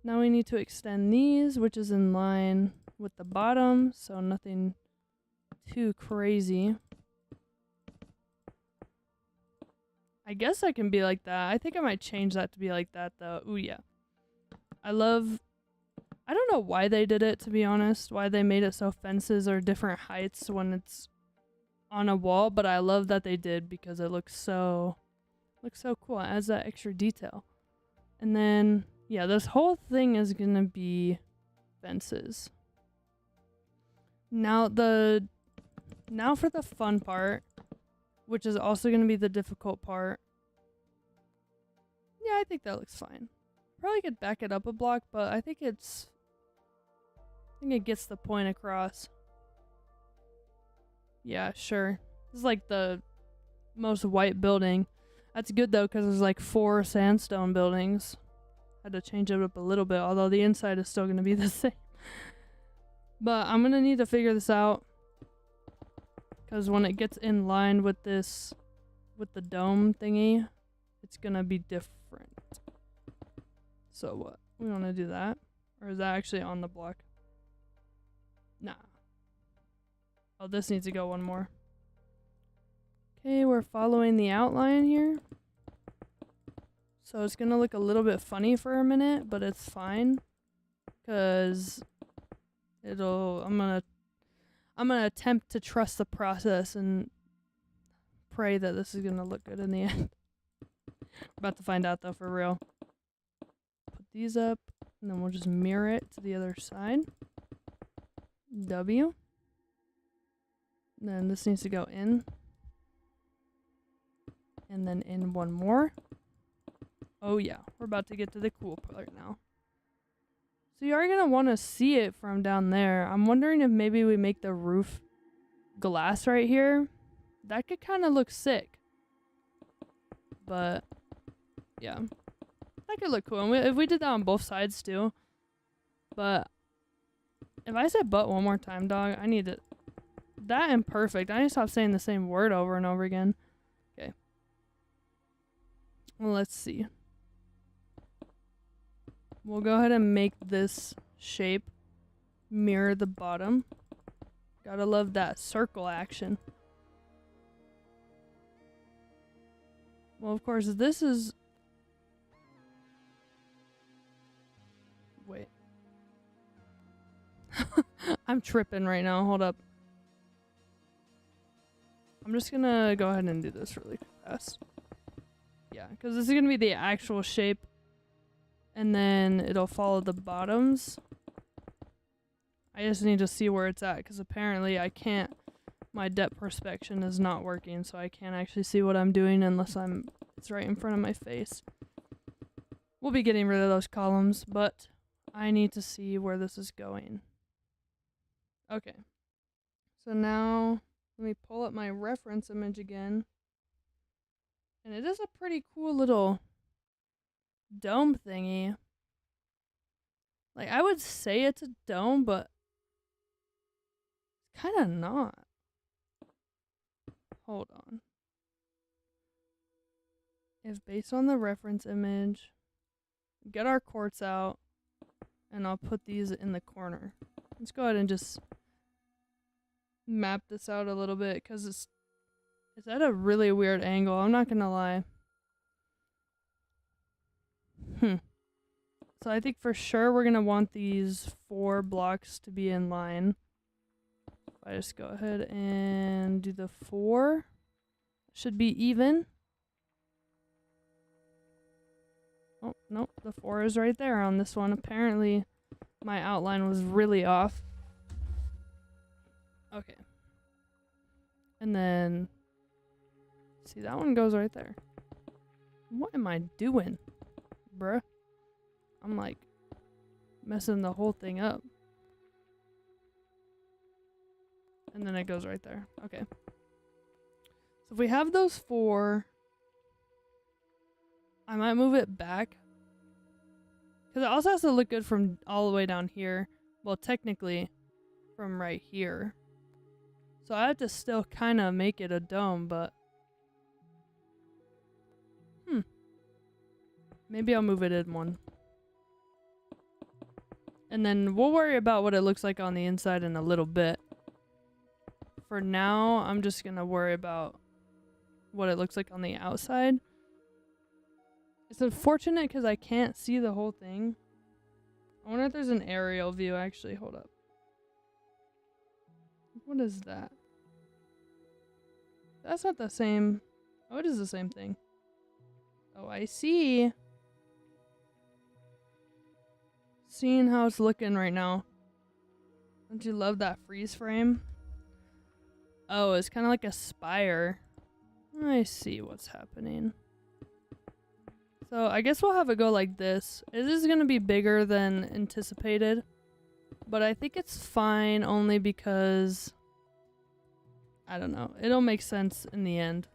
Now we need to extend these, which is in line with the bottom, so nothing too crazy. I guess I can be like that. I think I might change that to be like that, though. Ooh, yeah. I don't know why they did it, to be honest. Why they made it so fences are different heights when it's on a wall, but I love that they did because it looks so cool. It adds that extra detail. And then, yeah, this whole thing is gonna be fences. Now for the fun part, which is also going to be the difficult part. Yeah, I think that looks fine. Probably could back it up a block, but I think it gets the point across. Yeah, sure. This is like the most white building. That's good though, because there's like 4 sandstone buildings. Had to change it up a little bit, although the inside is still going to be the same. But I'm going to need to figure this out. Because when it gets in line with this, with the dome thingy, it's going to be different. So what? We want to do that? Or is that actually on the block? Nah. Oh, this needs to go one more. Okay, we're following the outline here. So it's going to look a little bit funny for a minute, but it's fine. Because I'm gonna attempt to trust the process and pray that this is gonna look good in the end. About to find out though, for real. Put these up, and then we'll just mirror it to the other side. W. And then this needs to go in. And then in one more. Oh yeah, we're about to get to the cool part now. So you are going to want to see it from down there. I'm wondering if maybe we make the roof glass right here. That could kind of look sick. But, yeah. That could look cool. And if we did that on both sides too. But, if I said but one more time, dog, I need to... That and perfect. I need to stop saying the same word over and over again. Okay. Well, let's see. We'll go ahead and make this shape mirror the bottom. Gotta love that circle action. Well, of course, this is... Wait. I'm tripping right now. Hold up. I'm just gonna go ahead and do this really fast. Yeah, because this is gonna be the actual shape. And then it'll follow the bottoms. I just need to see where it's at, because apparently I can't... My depth perspection is not working, so I can't actually see what I'm doing unless it's right in front of my face. We'll be getting rid of those columns, but I need to see where this is going. Okay. So now, let me pull up my reference image again. And it is a pretty cool little dome thingy. Like, I would say it's a dome, but it's kind of not. Hold on. If based on the reference image, get our quartz out, and I'll put these in the corner. Let's go ahead and just map this out a little bit, because it's at a really weird angle. I'm not gonna lie. So I think for sure we're gonna want these 4 blocks to be in line. I just go ahead and do the 4. Should be even. Oh, nope, the 4 is right there on this one. Apparently my outline was really off. Okay. And then, see, that one goes right there. What am I doing, bruh? I'm like messing the whole thing up. And then it goes right there. Okay. So if we have those 4, I might move it back. Because it also has to look good from all the way down here. Well, technically, from right here. So I have to still kind of make it a dome, but... Maybe I'll move it in one. And then we'll worry about what it looks like on the inside in a little bit. For now, I'm just going to worry about what it looks like on the outside. It's unfortunate because I can't see the whole thing. I wonder if there's an aerial view. Actually, hold up. What is that? That's not the same. Oh, it is the same thing. Oh, I see. Seeing how it's looking right now. Don't you love that freeze frame? Oh, it's kind of like a spire. I see what's happening. So I guess we'll have it go like this. It is going to be bigger than anticipated. But I think it's fine only because... I don't know. It'll make sense in the end.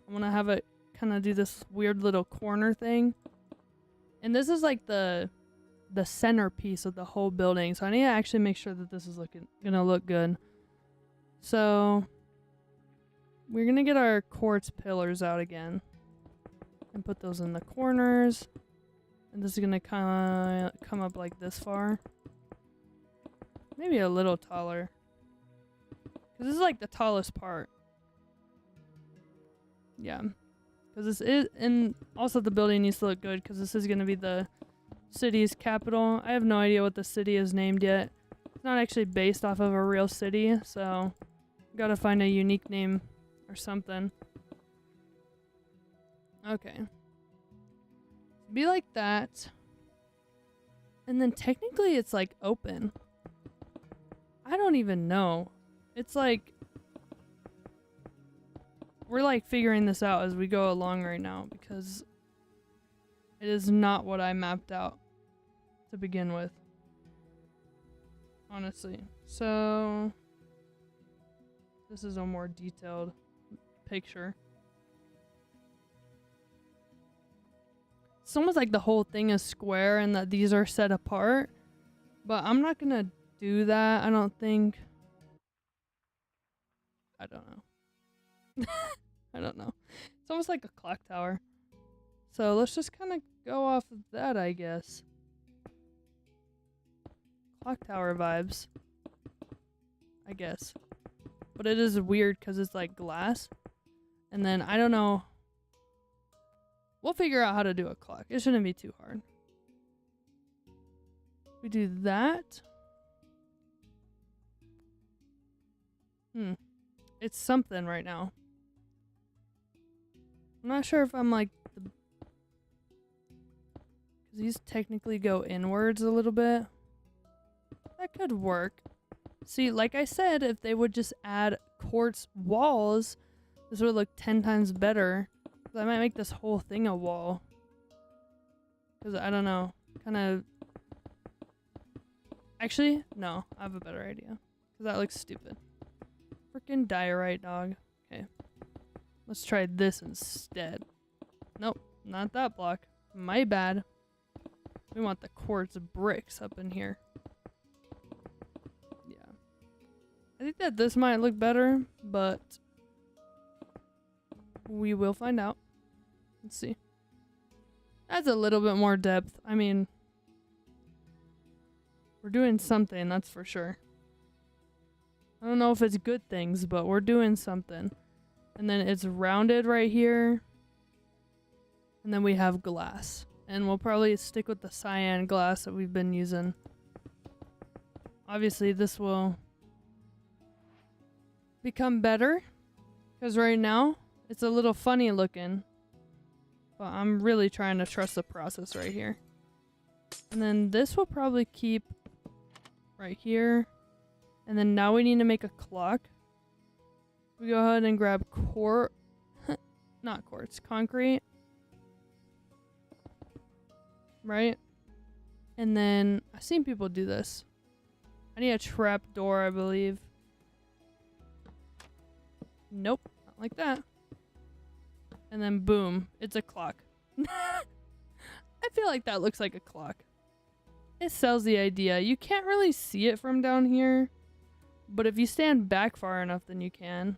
I'm going to have it kind of do this weird little corner thing. And this is like the centerpiece of the whole building. So I need to actually make sure that this is gonna look good. So we're gonna get our quartz pillars out again and put those in the corners. And this is gonna come up like this far. Maybe a little taller. Because this is like the tallest part. Yeah. Because this is, and also the building needs to look good because this is gonna be the city's capital. I have no idea what the city is named yet. It's not actually based off of a real city, so gotta find a unique name or something. Okay. Be like that. And then technically it's like open. I don't even know. It's like we're like figuring this out as we go along right now because it is not what I mapped out to begin with. Honestly. So this is a more detailed picture. It's almost like the whole thing is square and that these are set apart. But I'm not gonna do that, I don't think. I don't know. I don't know. It's almost like a clock tower. So let's just kind of go off of that, I guess. Clock tower vibes. I guess. But it is weird because it's like glass. And then, I don't know. We'll figure out how to do a clock. It shouldn't be too hard. We do that. It's something right now. I'm not sure if I'm like the... Because these technically go inwards a little bit. That could work. See, like I said, if they would just add quartz walls, this would look 10 times better. I might make this whole thing a wall. Because I don't know. Kind of... Actually, no. I have a better idea. Because that looks stupid. Freaking diorite, dog. Okay. Let's try this instead. Nope. Not that block. My bad. We want the quartz bricks up in here. Yeah. I think that this might look better, but... we will find out. Let's see. That's a little bit more depth. I mean, we're doing something, that's for sure. I don't know if it's good things, but we're doing something. And then it's rounded right here. And then we have glass. And we'll probably stick with the cyan glass that we've been using. Obviously, this will become better. Because right now, it's a little funny looking. But I'm really trying to trust the process right here. And then this will probably keep right here. And then now we need to make a clock. We go ahead and grab not quartz, concrete. Right? And then I've seen people do this. I need a trap door, I believe. Nope, not like that. And then boom, it's a clock. I feel like that looks like a clock. It sells the idea. You can't really see it from down here. But if you stand back far enough, then you can.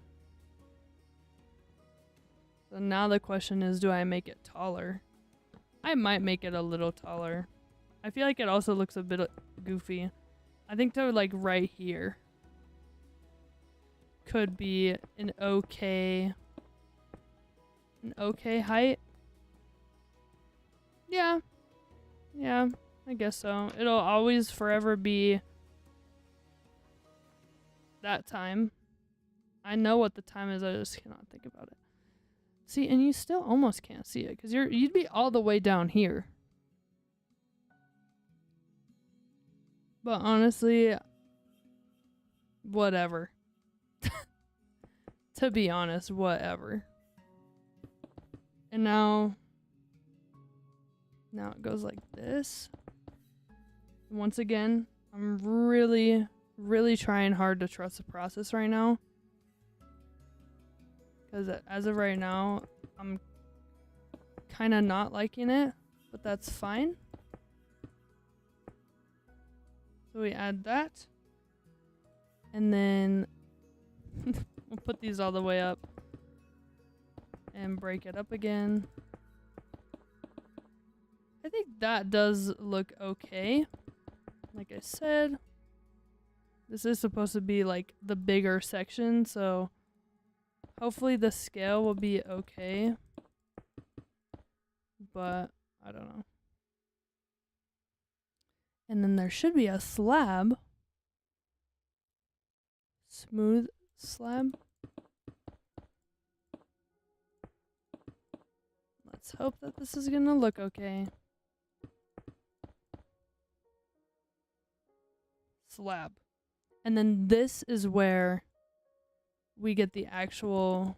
So now the question is, do I make it taller? I might make it a little taller. I feel like it also looks a bit goofy. I think to like right here could be an okay height. Yeah. Yeah, I guess so. It'll always forever be that time. I know what the time is, I just cannot think about it. See, and you still almost can't see it because you'd be all the way down here. But honestly, whatever. To be honest, whatever. And now it goes like this. Once again, I'm really trying hard to trust the process right now. Because as of right now, I'm kind of not liking it, but that's fine. So we add that. And then we'll put these all the way up. And break it up again. I think that does look okay. Like I said, this is supposed to be like the bigger section, so hopefully the scale will be okay. But I don't know. And then there should be a slab smooth slab. Let's hope that this is gonna look okay. Slab. And then this is where we get the actual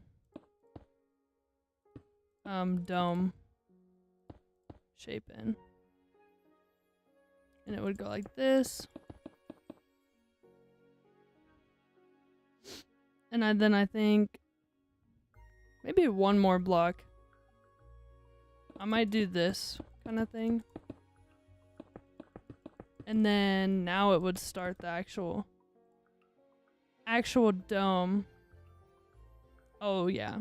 dome shape in. And it would go like this. And then I think maybe one more block. I might do this kind of thing. And then now it would start the actual dome. Oh yeah.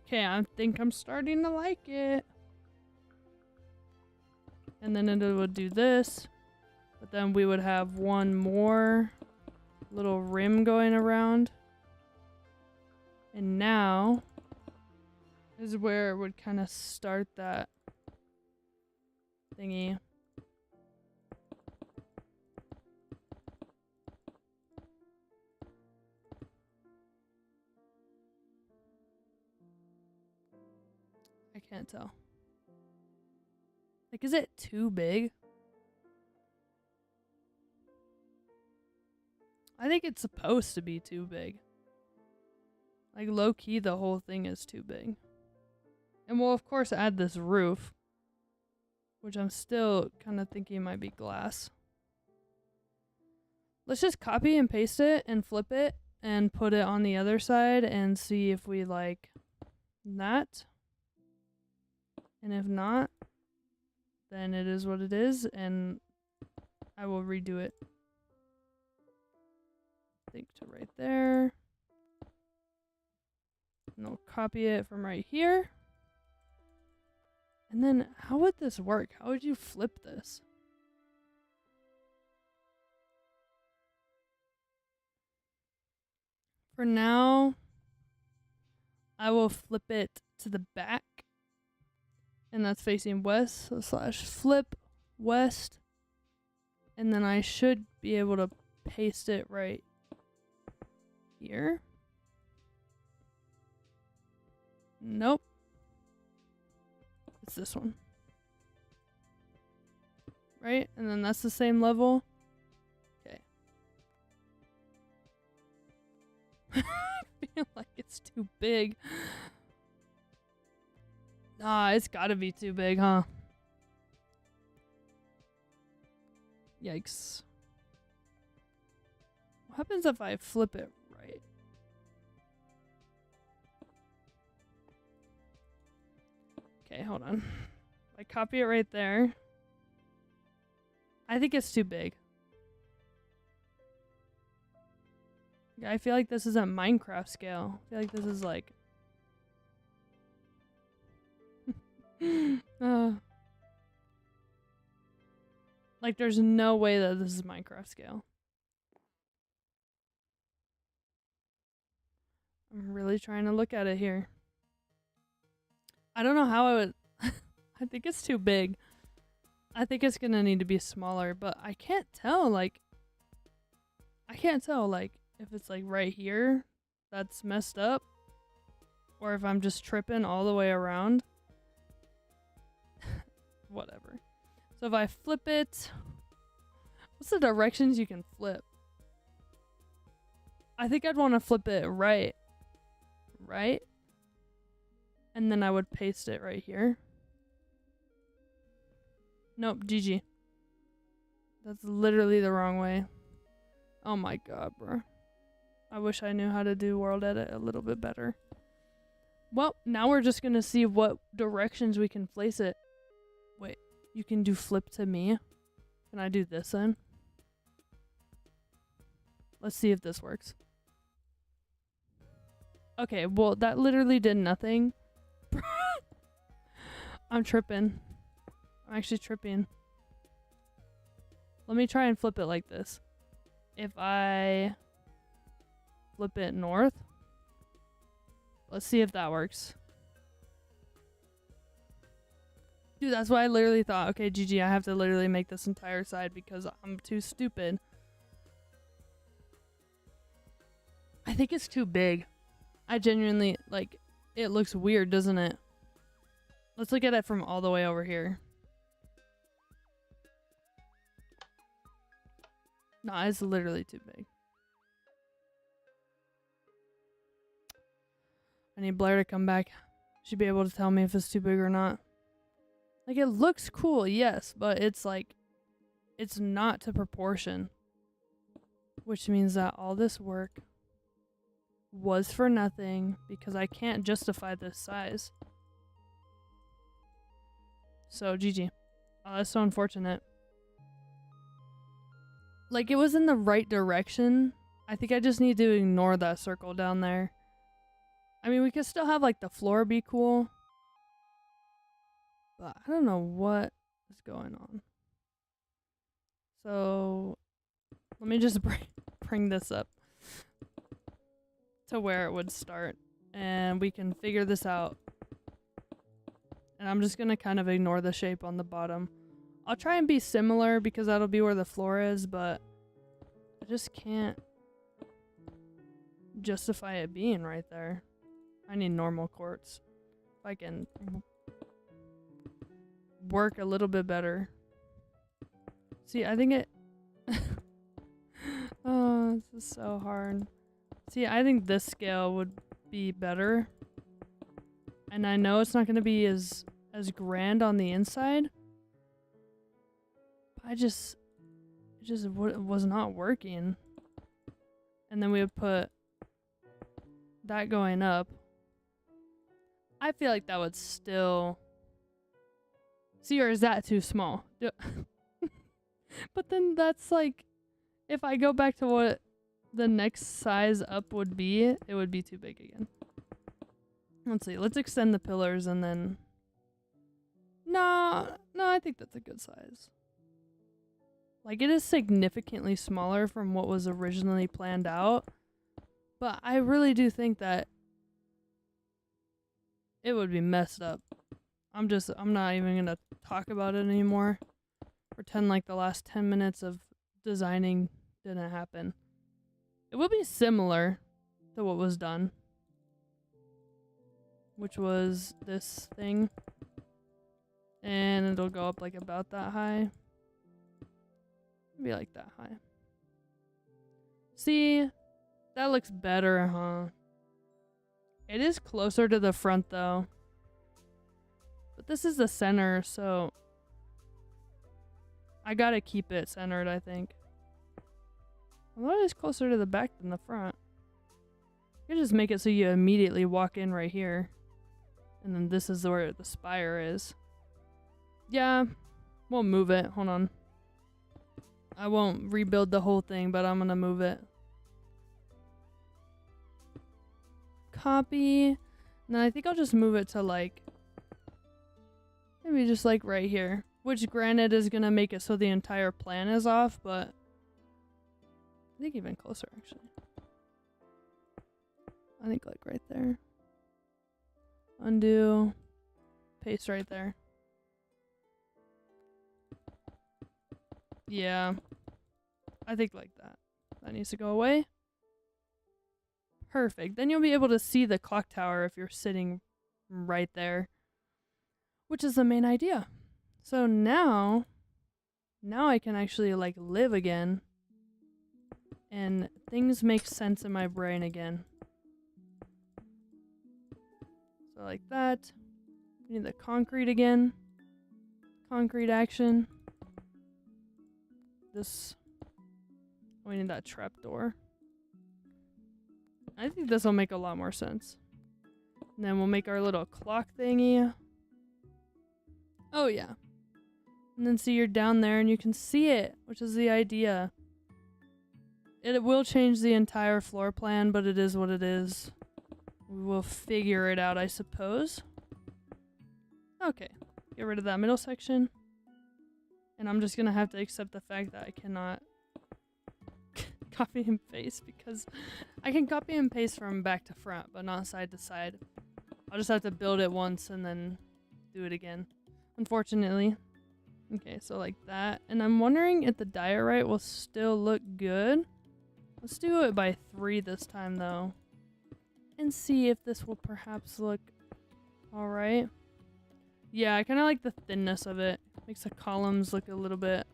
Okay, I think I'm starting to like it. And then it would do this. But then we would have one more little rim going around. And now is where it would kind of start that thingy. I can't tell. Like, is it too big? I think it's supposed to be too big. Like, low-key, the whole thing is too big. And we'll, of course, add this roof. Which I'm still kind of thinking might be glass. Let's just copy and paste it and flip it. And put it on the other side and see if we like that. And if not, then it is what it is. And I will redo it. I think to right there. And I'll copy it from right here. And then how would this work? How would you flip this? For now, I will flip it to the back. And that's facing west. So slash flip west. And then I should be able to paste it right here. Nope. It's this one. Right? And then that's the same level. Okay. I feel like it's too big. Nah, it's gotta be too big, huh? Yikes. What happens if I flip it right? Okay, hold on. I copy it right there. I think it's too big. Yeah, I feel like this isn't Minecraft scale. I feel like this is like... like there's no way that this is Minecraft scale. I'm really trying to look at it here. I don't know how I would... I think it's too big. I think it's gonna need to be smaller, but I can't tell, like... I can't tell, like, if it's, like, right here that's messed up. Or if I'm just tripping all the way around. Whatever. So if I flip it... What's the directions you can flip? I think I'd want to flip it right. Right? And then I would paste it right here. Nope, GG. That's literally the wrong way. Oh my god, bro. I wish I knew how to do world edit a little bit better. Well, now we're just gonna see what directions we can place it. Wait, you can do flip to me? Can I do this then? Let's see if this works. Okay, well, that literally did nothing. I'm tripping. I'm actually tripping. Let me try and flip it like this. If I flip it north. Let's see if that works. Dude, that's why I literally thought, okay, GG, I have to literally make this entire side because I'm too stupid. I think it's too big. I genuinely, like, it looks weird, doesn't it? Let's look at it from all the way over here. No, it's literally too big. I need Blair to come back. She'd be able to tell me if it's too big or not. Like, it looks cool, yes, but it's like, it's not to proportion. Which means that all this work was for nothing because I can't justify this size. So, GG. Oh, that's so unfortunate. Like, it was in the right direction. I think I just need to ignore that circle down there. I mean, we could still have, like, the floor be cool. But I don't know what is going on. So, let me just bring this up to where it would start. And we can figure this out. And I'm just going to kind of ignore the shape on the bottom. I'll try and be similar because that'll be where the floor is, but I just can't justify it being right there. I need normal quartz. If I can work a little bit better. See, I think it... Oh, this is so hard. See, I think this scale would be better. And I know it's not going to be as grand on the inside. But it just was not working. And then we would put that going up. I feel like that would still... See, or is that too small? But then that's like... If I go back to what the next size up would be, it would be too big again. Let's see. Let's extend the pillars and then... No, I think that's a good size. Like, it is significantly smaller from what was originally planned out. But I really do think that it would be messed up. I'm not even gonna talk about it anymore. Pretend like the last 10 minutes of designing didn't happen. It will be similar to what was done, which was this thing, and it'll go up like about that high. Maybe like that high. See, that looks better, huh? It is closer to the front though, but this is the center, so I gotta keep it centered, I think. Although it is closer to the back than the front. You can just make it so you immediately walk in right here. And then this is where the spire is. Yeah, we'll move it. Hold on. I won't rebuild the whole thing, but I'm gonna move it. Copy. And then I think I'll just move it to like... Maybe just like right here. Which granted is gonna make it so the entire plan is off, but... I think even closer, actually. I think like right there. Undo. Paste right there. Yeah. I think like that. That needs to go away. Perfect. Then you'll be able to see the clock tower if you're sitting right there. Which is the main idea. So now I can actually like live again. And things make sense in my brain again. So like that. We need the concrete again. Concrete action. This. We need that trapdoor. I think this will make a lot more sense. And then we'll make our little clock thingy. Oh yeah. And then see you're down there and you can see it, which is the idea. It will change the entire floor plan, but it is what it is. We will figure it out, I suppose. Okay. Get rid of that middle section. And I'm just gonna have to accept the fact that I cannot copy and paste, because I can copy and paste from back to front, but not side to side. I'll just have to build it once and then do it again, unfortunately. Okay, so like that. And I'm wondering if the diorite will still look good. Let's do it by 3 this time, though. And see if this will perhaps look alright. Yeah, I kind of like the thinness of it. Makes the columns look a little bit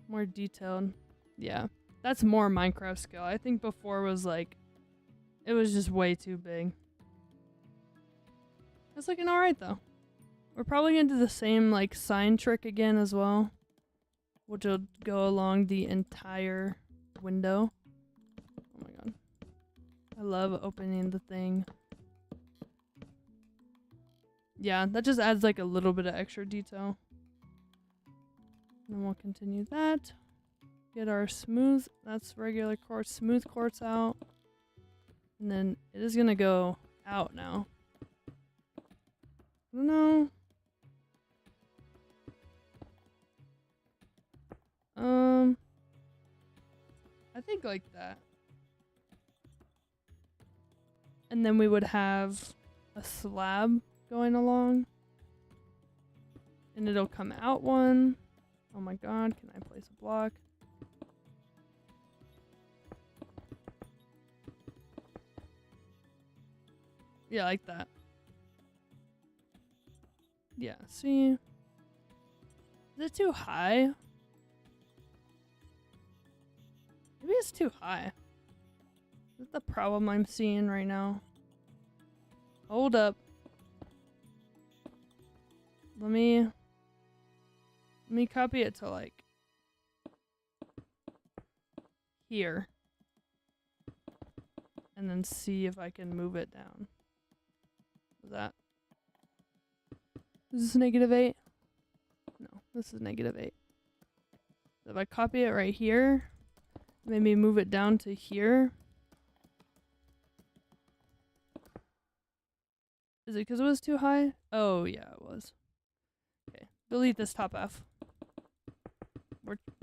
more detailed. Yeah, that's more Minecraft scale. I think before was like, it was just way too big. It's looking alright, though. We're probably going to do the same like sign trick again as well, which will go along the entire window. Oh my god. I love opening the thing. Yeah, that just adds like a little bit of extra detail. And then we'll continue that. Get our smooth, that's regular quartz, smooth quartz out. And then it is gonna go out now. I don't know. I think like that. And then we would have a slab going along. And it'll come out one. Oh my god, can I place a block? Yeah, like that. Yeah, see? Is it too high? Maybe it's too high. Is that the problem I'm seeing right now? Hold up. Let me copy it to like here. And then see if I can move it down. Is that? Is this -8? No, this is -8. So if I copy it right here, maybe move it down to here. Is it because it was too high? Oh yeah, it was. Okay, delete this top F.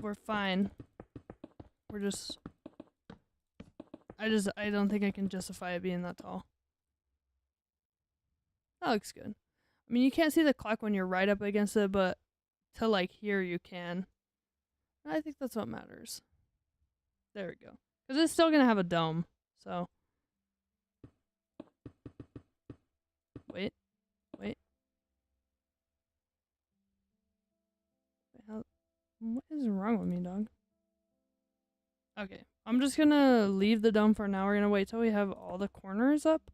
We're fine. We're just. I don't think I can justify it being that tall. That looks good. I mean, you can't see the clock when you're right up against it, but to like here you can. And I think that's what matters. There we go. Because it's still gonna have a dome, so. Wait. What is wrong with me, dog? Okay, I'm just gonna leave the dome for now. We're gonna wait till we have all the corners up.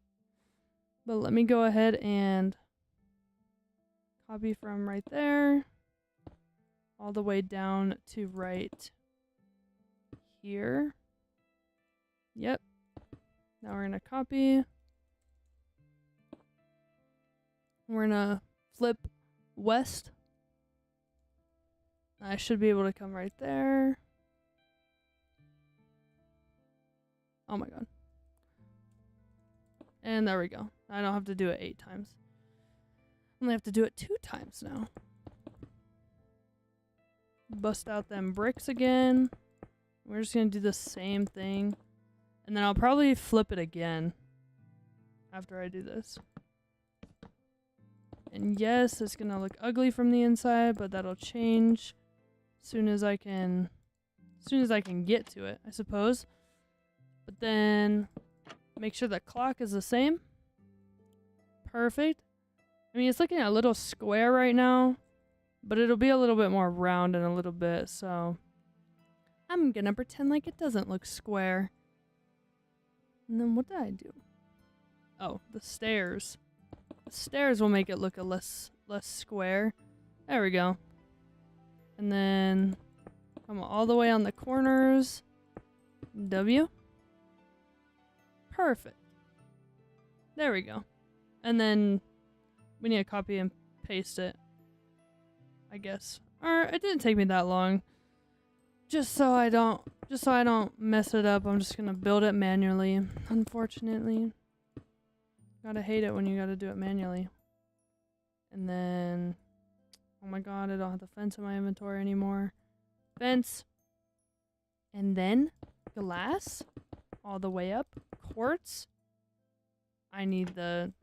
But let me go ahead and copy from right there all the way down to right here. Yep. Now we're gonna copy. We're gonna flip west. I should be able to come right there. Oh my god. And there we go. I don't have to do it 8 times. I only have to do it 2 times now. Bust out them bricks again. We're just gonna do the same thing. And then I'll probably flip it again after I do this. And yes, it's gonna look ugly from the inside, but that'll change as soon as I can get to it, I suppose. But then make sure the clock is the same. Perfect. I mean, it's looking a little square right now, but it'll be a little bit more round in a little bit, so I'm gonna pretend like it doesn't look square. And then what did I do? Oh, the stairs. The stairs will make it look a less square. There we go. And then come all the way on the corners. W. Perfect. There we go. And then we need to copy and paste it, I guess. Or it didn't take me that long. Just so I don't mess it up, I'm just gonna build it manually, unfortunately. Gotta hate it when you gotta do it manually. And then, oh my god, I don't have the fence in my inventory anymore. Fence. And then glass all the way up. Quartz. I need the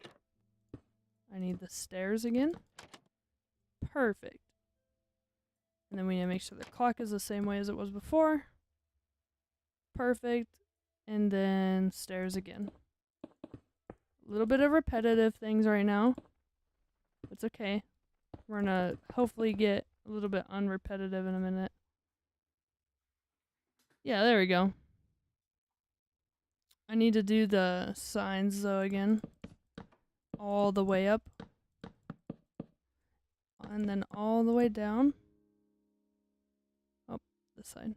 stairs again. Perfect. And then we need to make sure the clock is the same way as it was before. perfect. And then stairs again. A little bit of repetitive things right now. It's okay. We're gonna hopefully get a little bit unrepetitive in a minute. Yeah, there we go. I need to do the signs though again. All the way up. And then all the way down. Oh, this side.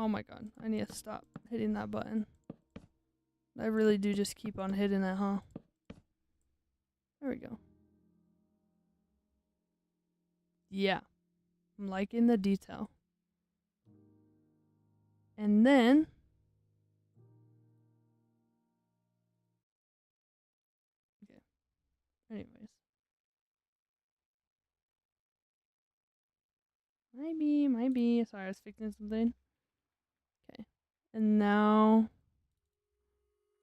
Oh my god, I need to stop hitting that button. I really do just keep on hitting it, huh? There we go. Yeah. I'm liking the detail. And then okay. Anyways. Might be. Sorry, I was fixing something. Okay. And now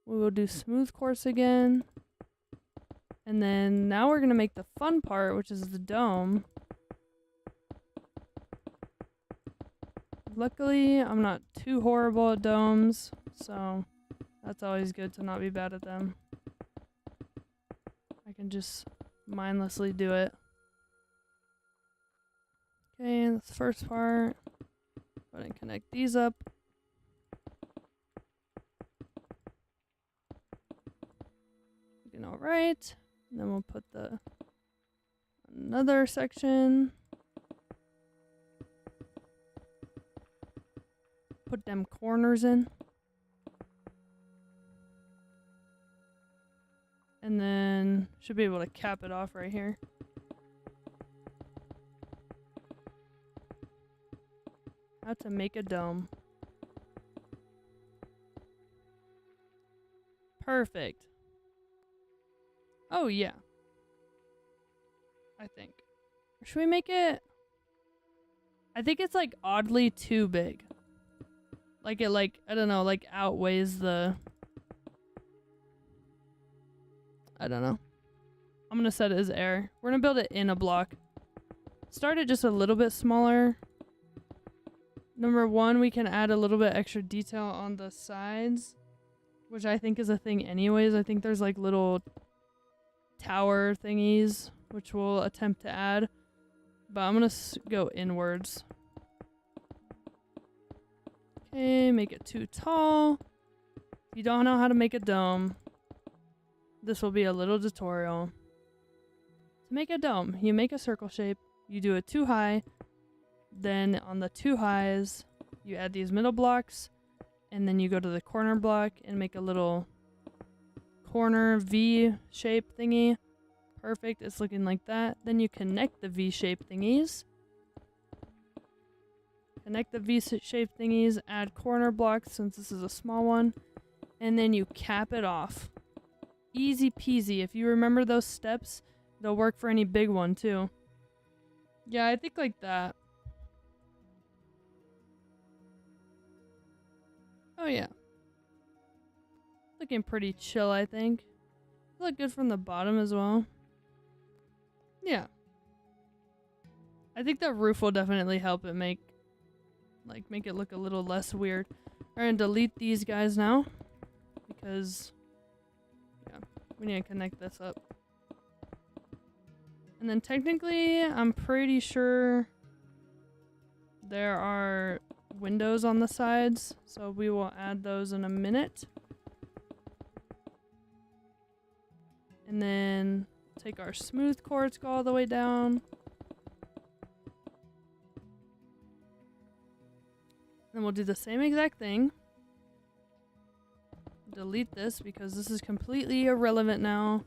we will do smooth course again. And then now we're going to make the fun part, which is the dome. Luckily, I'm not too horrible at domes, so that's always good to not be bad at them. I can just mindlessly do it. Okay, that's the first part. Go ahead and connect these up. Looking all right. And then we'll put the another section. Put them corners in. And then should be able to cap it off right here. How to make a dome. Perfect. Oh yeah. I think. Or should we make it? I think it's like oddly too big. Like it I don't know, like outweighs the I don't know. I'm gonna set it as air. We're gonna build it in a block. Start it just a little bit smaller. Number one, we can add a little bit extra detail on the sides, which I think is a thing anyways. I think there's like little tower thingies, which we'll attempt to add. But I'm gonna go inwards. Okay, make it too tall. If you don't know how to make a dome, this will be a little tutorial. To make a dome, you make a circle shape, you do it too high, then on the two highs, you add these middle blocks, and then you go to the corner block and make a little corner V shape thingy. Perfect, it's looking like that. Then you connect the V shape thingies. Connect the V-shape thingies, add corner blocks since this is a small one, and then you cap it off. Easy peasy. If you remember those steps, they'll work for any big one too. Yeah, I think like that. Oh yeah. Looking pretty chill, I think. Look good from the bottom as well. Yeah. I think the roof will definitely help it make it look a little less weird. We're gonna delete these guys now because yeah, we need to connect this up. And then technically, I'm pretty sure there are windows on the sides, so we will add those in a minute. And then take our smooth quartz, go all the way down. Then we'll do the same exact thing. Delete this because this is completely irrelevant now.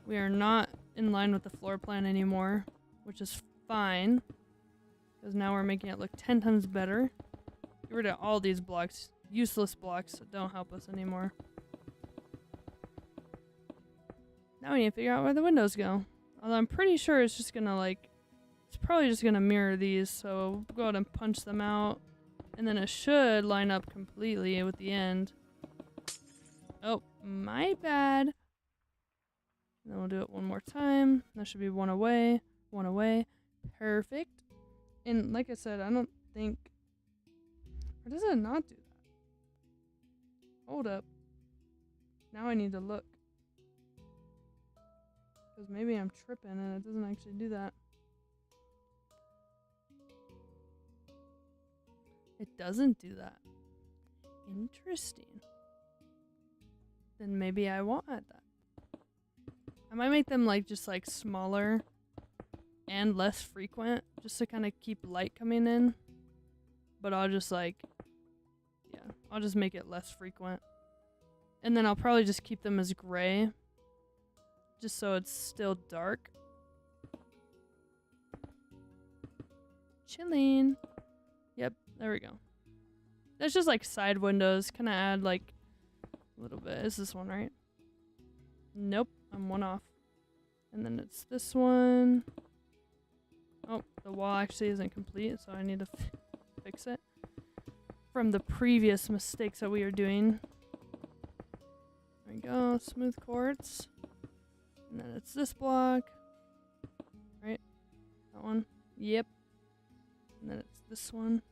We are not in line with the floor plan anymore, which is fine. Because now we're making it look 10 times better. Get rid of all these blocks. Useless blocks that don't help us anymore. Now we need to figure out where the windows go. Although I'm pretty sure it's just gonna it's probably just gonna mirror these. So we'll go ahead and punch them out. And then it should line up completely with the end. Oh, my bad. And then we'll do it one more time. That should be one away. One away. Perfect. And like I said, I don't think Or does it not do that? Hold up. Now I need to look. Because maybe I'm tripping and it doesn't actually do that. It doesn't do that. Interesting. Then maybe I won't add that. I might make them like just like smaller and less frequent just to kind of keep light coming in. But I'll just like, yeah, I'll just make it less frequent. And then I'll probably just keep them as gray just so it's still dark. Chilling. Yep, there we go. That's just like side windows. Kind of add like a little bit. Is this one right? Nope, I'm one off. And then it's this one. Oh, the wall actually isn't complete, so I need to fix it from the previous mistakes that we were doing. There we go, smooth quartz. And then it's this block. Right? That one? Yep. And then it's this one.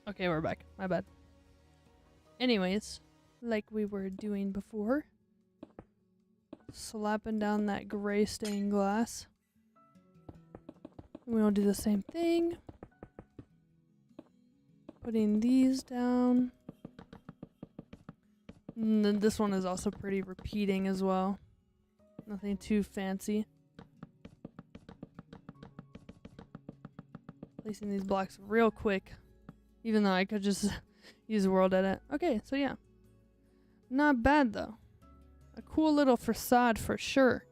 Okay, we're back. My bad. Anyways, like we were doing before, slapping down that gray stained glass. We'll do the same thing. Putting these down. And then this one is also pretty repeating as well. Nothing too fancy. Placing these blocks real quick. Even though I could just use world edit. Okay, so yeah. Not bad though. A cool little facade for sure.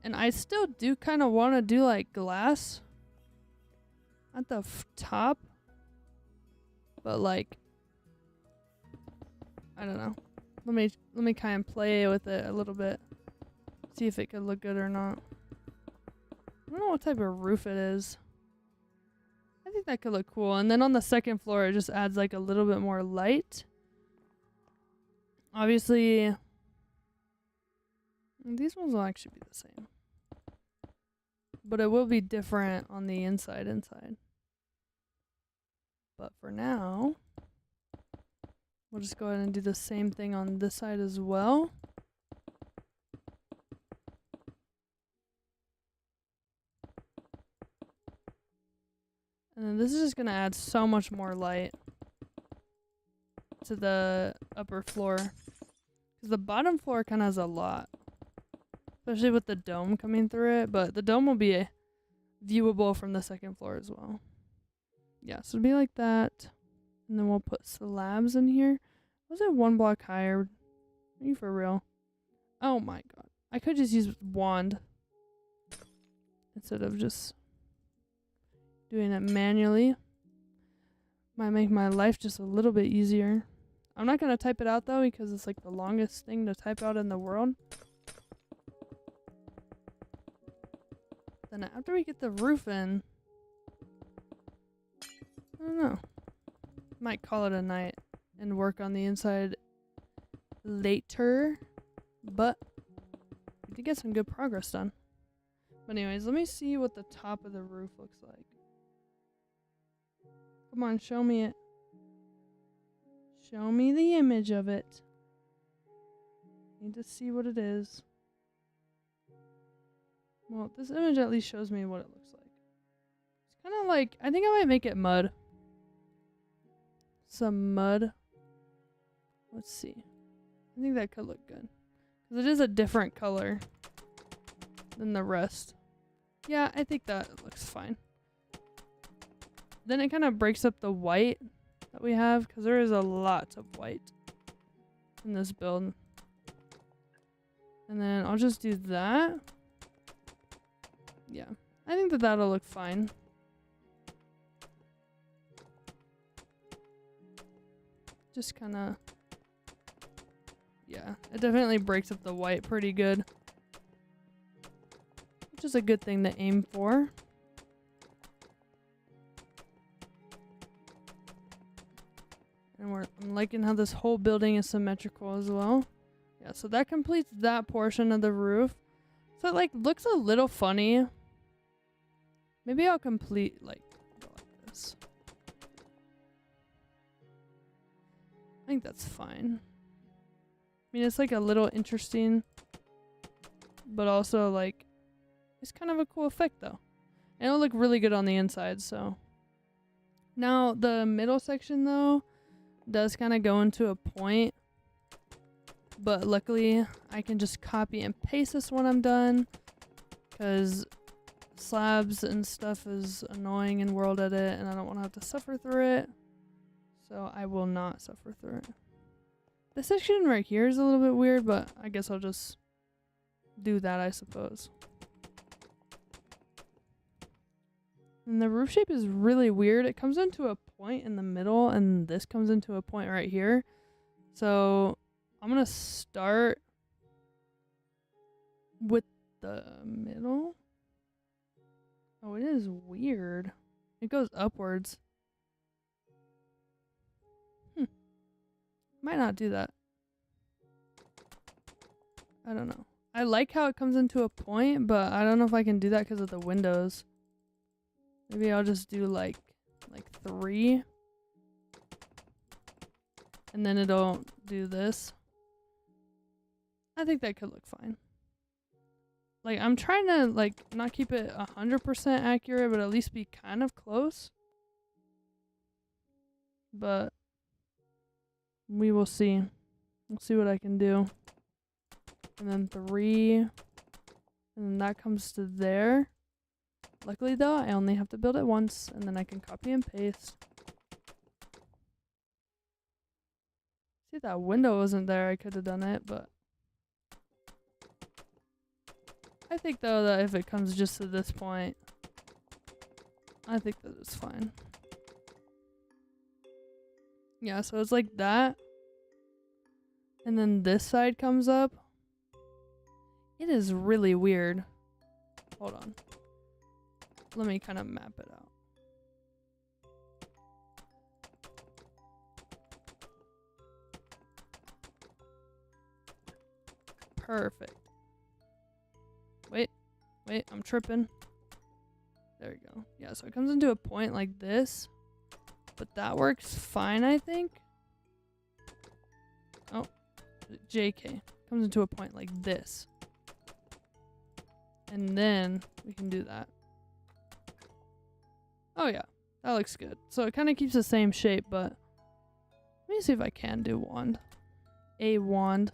And I still do kind of want to do like glass at the top. But like, I don't know. Let me kind of play with it a little bit. See if it could look good or not. I don't know what type of roof it is. I think that could look cool. And then on the second floor, it just adds like a little bit more light. Obviously, these ones will actually be the same. But it will be different on the inside. But for now, we'll just go ahead and do the same thing on this side as well. And then this is just going to add so much more light to the upper floor. Because the bottom floor kind of has a lot. Especially with the dome coming through it. But the dome will be viewable from the second floor as well. Yeah, so it'll be like that. And then we'll put slabs in here. Was it one block higher? Are you for real? Oh my god. I could just use wand. Instead of just doing it manually. Might make my life just a little bit easier. I'm not going to type it out though because it's like the longest thing to type out in the world. Then after we get the roof in, don't know. Might call it a night and work on the inside later. But we did get some good progress done. But anyways, let me see what the top of the roof looks like. Come on, show me it. Show me the image of it. Need to see what it is. Well, this image at least shows me what it looks like. It's kind of like, I think I might make it mud. Some mud. Let's see. I think that could look good. Because it is a different color than the rest. Yeah, I think that looks fine. Then it kind of breaks up the white that we have, because there is a lot of white in this build. And then I'll just do that. Yeah, I think that that'll look fine. Just kind of, yeah, it definitely breaks up the white pretty good, which is a good thing to aim for. And I'm liking how this whole building is symmetrical as well. Yeah, so that completes that portion of the roof. So it like looks a little funny. Maybe I'll complete like this. I think that's fine. I mean, it's like a little interesting, but also like it's kind of a cool effect though. And it'll look really good on the inside, so. Now the middle section though does kind of go into a point, but luckily I can just copy and paste this when I'm done, because slabs and stuff is annoying in World Edit and I don't want to have to suffer through it, so I will not suffer through it. This section right here is a little bit weird, but I guess I'll just do that, I suppose. And the roof shape is really weird. It comes into a point in the middle, and this comes into a point right here. So I'm gonna start with the middle. Oh, it is weird. It goes upwards. Might not do that. I don't know. I like how it comes into a point, but I don't know if I can do that because of the windows. Maybe I'll just do like 3. And then it'll do this. I think that could look fine. Like, I'm trying to like not keep it 100% accurate, but at least be kind of close. But we will see. We'll see what I can do. And then 3. And then that comes to there. Luckily though, I only have to build it once, and then I can copy and paste. See, if that window wasn't there, I could have done it, but I think though that if it comes just to this point, I think that it's fine. Yeah, so it's like that. And then this side comes up. It is really weird. Hold on. Let me kind of map it out. Perfect. Wait, I'm tripping. There we go. Yeah, so it comes into a point like this, but that works fine, I think. Oh, JK. Comes into a point like this. And then we can do that. Oh yeah, that looks good. So it kind of keeps the same shape, but let me see if I can do wand. A wand.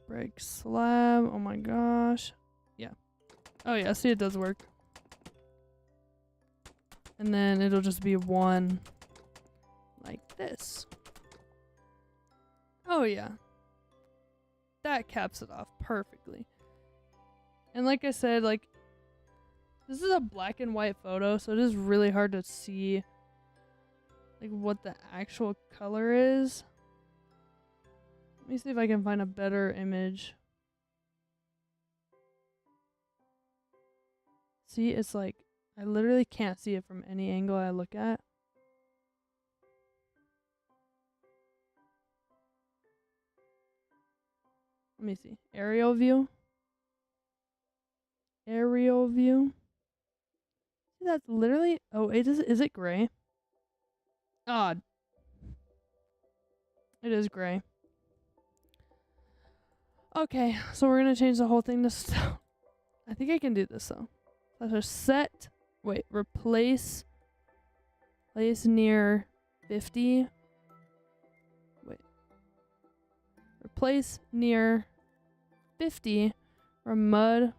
Break slab. Oh my gosh. Yeah. Oh yeah, see, it does work. And then it'll just be one like this. Oh yeah. That caps it off perfectly. And like I said, like, this is a black and white photo, so it is really hard to see like what the actual color is. Let me see if I can find a better image. See, it's like I literally can't see it from any angle I look at. Let me see. Aerial view. Aerial view. See, that's literally... Oh, is it gray? Ah, it is gray. Okay, so we're gonna change the whole thing to stone. I think I can do this though. So set... Wait, replace... Place near 50. Wait. Replace near 50 from mud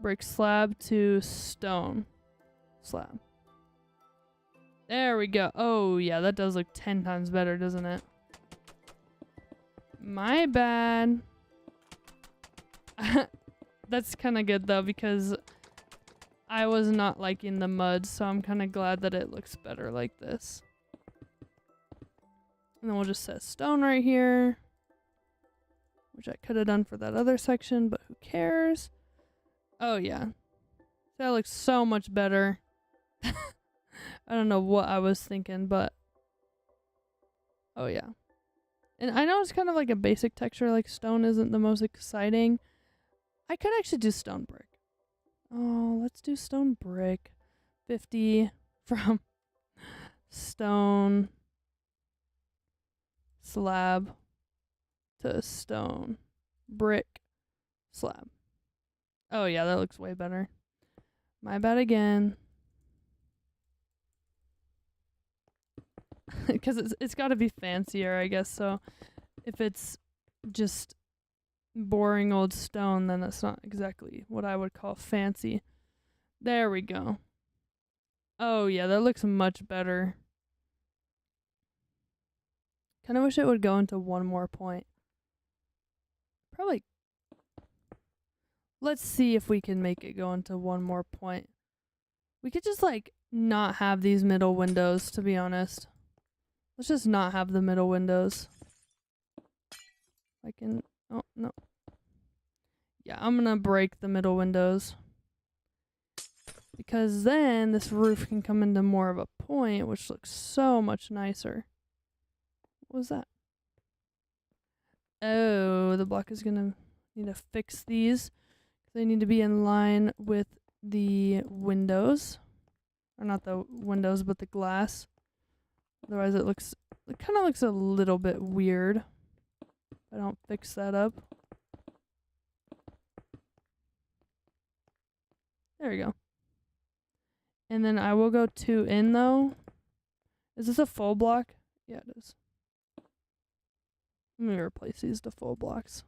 brick slab to stone slab. There we go. Oh yeah, that does look 10 times better, doesn't it? My bad. That's kind of good though, because I was not liking the mud, so I'm kind of glad that it looks better like this. And then we'll just set stone right here, which I could have done for that other section, but who cares? Oh yeah, that looks so much better. I don't know what I was thinking, but oh yeah. And I know it's kind of like a basic texture, like stone isn't the most exciting. I could actually do stone brick. Oh, let's do stone brick. 50 from stone slab to stone brick slab. Oh yeah, that looks way better. My bad again. Because it's got to be fancier, I guess. So if it's just boring old stone, then that's not exactly what I would call fancy. There we go. Oh yeah, that looks much better. Kind of wish it would go into one more point. Probably. Let's see if we can make it go into one more point. We could just like not have these middle windows, to be honest. Let's just not have the middle windows. I can... Oh, no. Yeah, I'm gonna break the middle windows. Because then this roof can come into more of a point, which looks so much nicer. What was that? Oh, the block is gonna need to fix these. They need to be in line with the windows. Or not the windows, but the glass. Otherwise it kind of looks a little bit weird if I don't fix that up. There we go. And then I will go 2 in though. Is this a full block? Yeah, it is. Let me replace these to full blocks.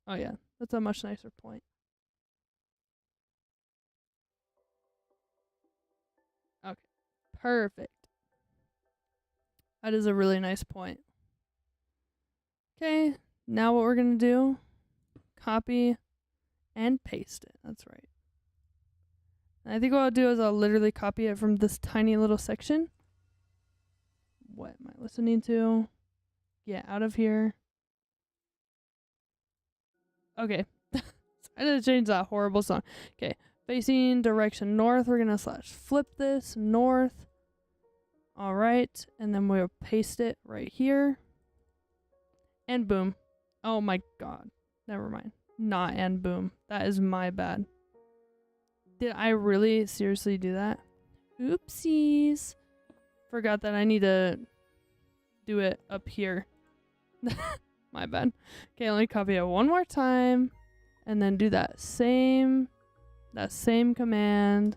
Oh yeah, that's a much nicer point. Okay, perfect. That is a really nice point. Okay, now what we're gonna do, copy and paste it. That's right. And I think what I'll do is I'll literally copy it from this tiny little section. What am I listening to? Get out of here. Okay. I didn't change that horrible song. Okay. Facing direction north. We're going to / flip this north. All right. And then we'll paste it right here. And boom. Oh my god. Never mind. Not and boom. That is my bad. Did I really seriously do that? Oopsies. Forgot that I need to do it up here. My bad. Okay, let me copy it one more time. And then do that same command.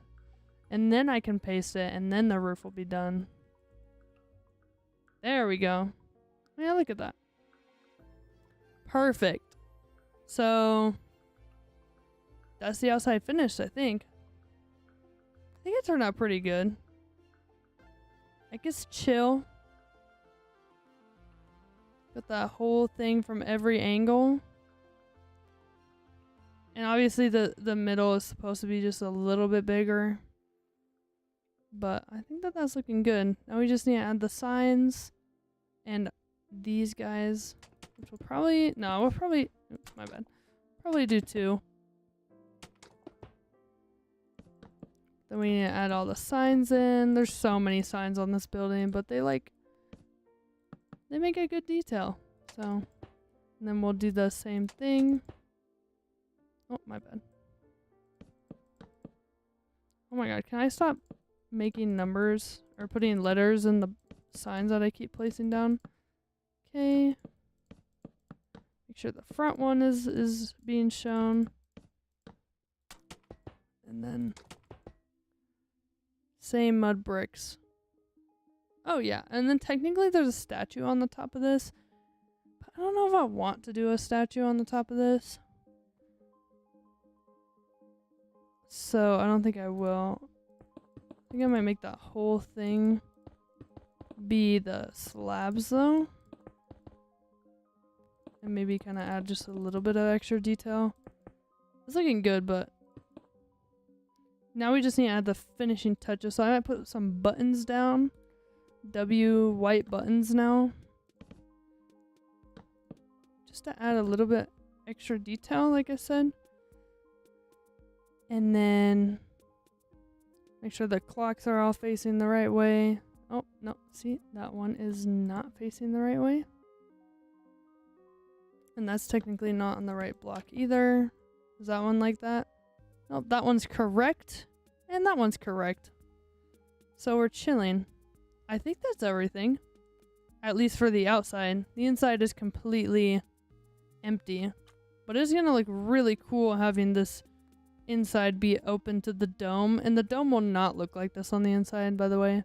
And then I can paste it. And then the roof will be done. There we go. Yeah, look at that. Perfect. So that's the outside finish, I think. I think it turned out pretty good. I guess chill. Got that whole thing from every angle. And obviously the middle is supposed to be just a little bit bigger. But I think that that's looking good. Now we just need to add the signs. And these guys Which will probably... No, we'll probably... Oops, my bad. Probably do 2. Then we need to add all the signs in. There's so many signs on this building, but they like... They make a good detail. So... And then we'll do the same thing. Oh, my bad. Oh my god, can I stop making numbers or putting letters in the signs that I keep placing down? Okay. Make sure the front one is being shown. And then same mud bricks. Oh yeah, and then technically there's a statue on the top of this. But I don't know if I want to do a statue on the top of this. So I don't think I will. I think I might make that whole thing be the slabs though. And maybe kind of add just a little bit of extra detail. It's looking good, but now we just need to add the finishing touches. So I might put some buttons down. W white buttons now. Just to add a little bit extra detail, like I said. And then make sure the clocks are all facing the right way. Oh, no. See, that one is not facing the right way. And that's technically not on the right block either. Is that one like that? Nope, that one's correct. And that one's correct. So we're chilling. I think that's everything. At least for the outside. The inside is completely empty. But it's going to look really cool having this inside be open to the dome. And the dome will not look like this on the inside, by the way.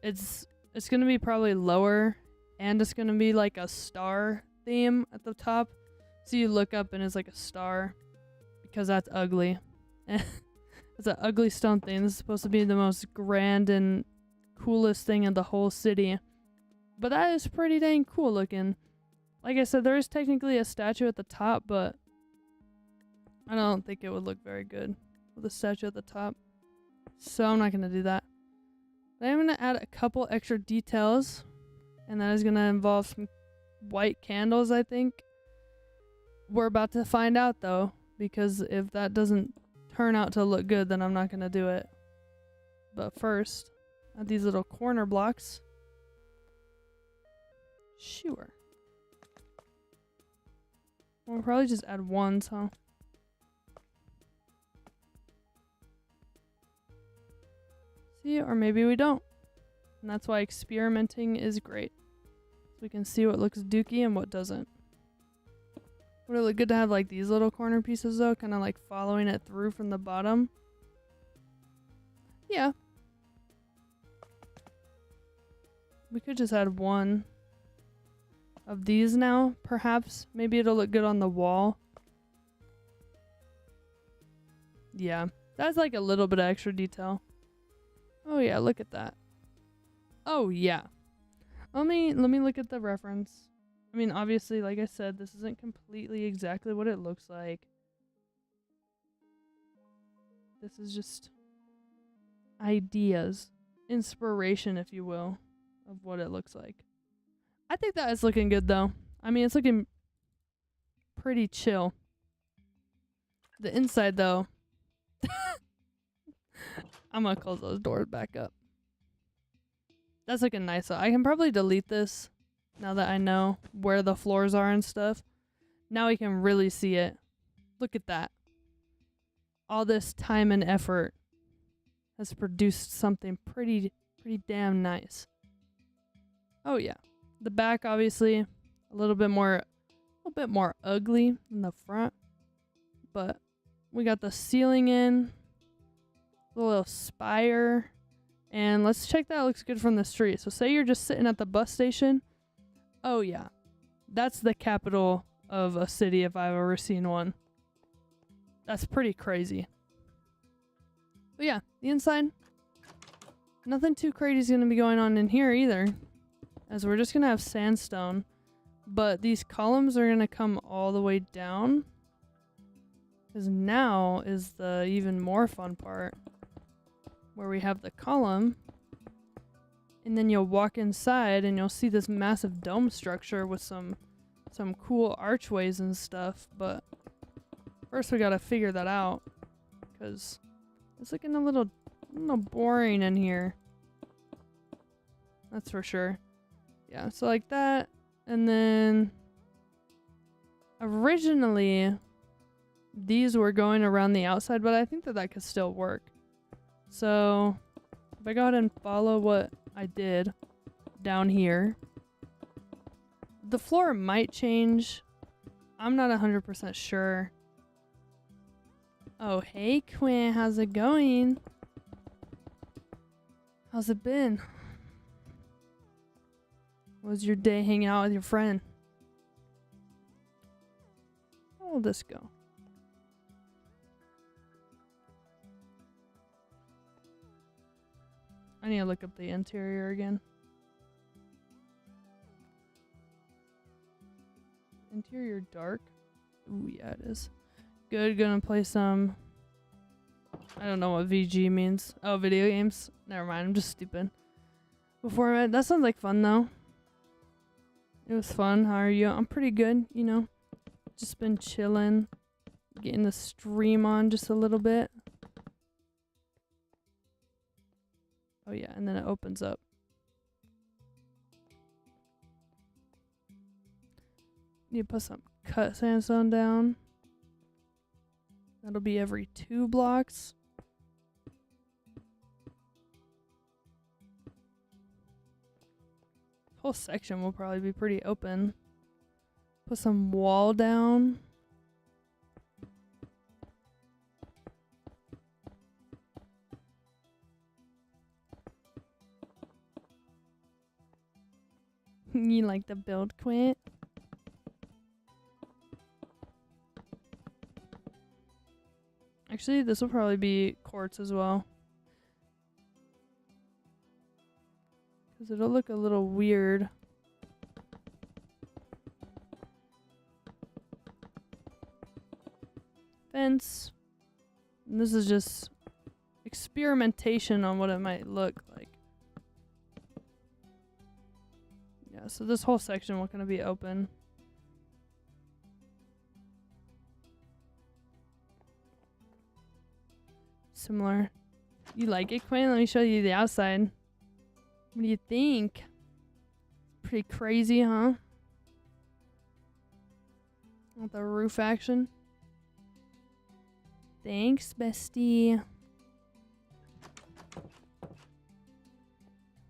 It's going to be probably lower. And it's going to be like a star theme at the top. So you look up and it's like a star. Because that's ugly. It's an ugly stone thing. This is supposed to be the most grand and coolest thing in the whole city. But that is pretty dang cool looking. Like I said, there is technically a statue at the top, but I don't think it would look very good with a statue at the top. So I'm not going to do that. But I'm going to add a couple extra details. And that is going to involve some white candles, I think. We're about to find out, though. Because if that doesn't turn out to look good, then I'm not going to do it. But first, add these little corner blocks. Sure. We'll probably just add ones, huh? See, or maybe we don't. And that's why experimenting is great. So we can see what looks dookie and what doesn't. Would it look good to have like these little corner pieces though? Kind of like following it through from the bottom. Yeah. We could just add one of these now, perhaps. Maybe it'll look good on the wall. Yeah. That's like a little bit of extra detail. Oh yeah, look at that. Oh yeah. Let me look at the reference. I mean, obviously, like I said, this isn't completely exactly what it looks like. This is just ideas, inspiration, if you will, of what it looks like. I think that is looking good, though. I mean, it's looking pretty chill. The inside, though. I'm gonna close those doors back up. That's looking nice, though. I can probably delete this. Now that I know where the floors are and stuff. Now we can really see it. Look at that. All this time and effort has produced something pretty damn nice. Oh yeah. The back obviously a little bit more ugly than the front. But we got the ceiling in. A little spire. And let's check that it looks good from the street. So say you're just sitting at the bus station. Oh yeah, that's the capital of a city if I've ever seen one. That's pretty crazy. But yeah, the inside, nothing too crazy is going to be going on in here either. As we're just going to have sandstone. But these columns are going to come all the way down. Because now is the even more fun part. Where we have the column. And then you'll walk inside and you'll see this massive dome structure with some some cool archways and stuff, but first we gotta figure that out, because it's looking a little boring in here. That's for sure. Yeah, so like that, and then originally these were going around the outside, but I think that could still work. So if I go ahead and follow what I did down here, the floor might change. I'm not 100% sure. Oh, hey Quinn, how's it going? How's it been? What was your day hanging out with your friend? How will this go? I need to look up the interior again. Interior dark. Ooh, yeah, it is. Good, gonna play some... I don't know what VG means. Oh, video games? Never mind, I'm just stupid. Before bed, that sounds like fun though. It was fun. How are you? I'm pretty good, you know. Just been chilling. Getting the stream on just a little bit. Oh yeah, and then it opens up. Need to put some cut sandstone down. That'll be every 2 blocks. Whole section will probably be pretty open. Put some wall down. You like the build, Quint? Actually, this will probably be quartz as well. Because it'll look a little weird. Fence. And this is just experimentation on what it might look like. Yeah, so this whole section will kind of be open. Similar. You like it, Quinn? Let me show you the outside. What do you think? Pretty crazy, huh? Want the roof action? Thanks, bestie.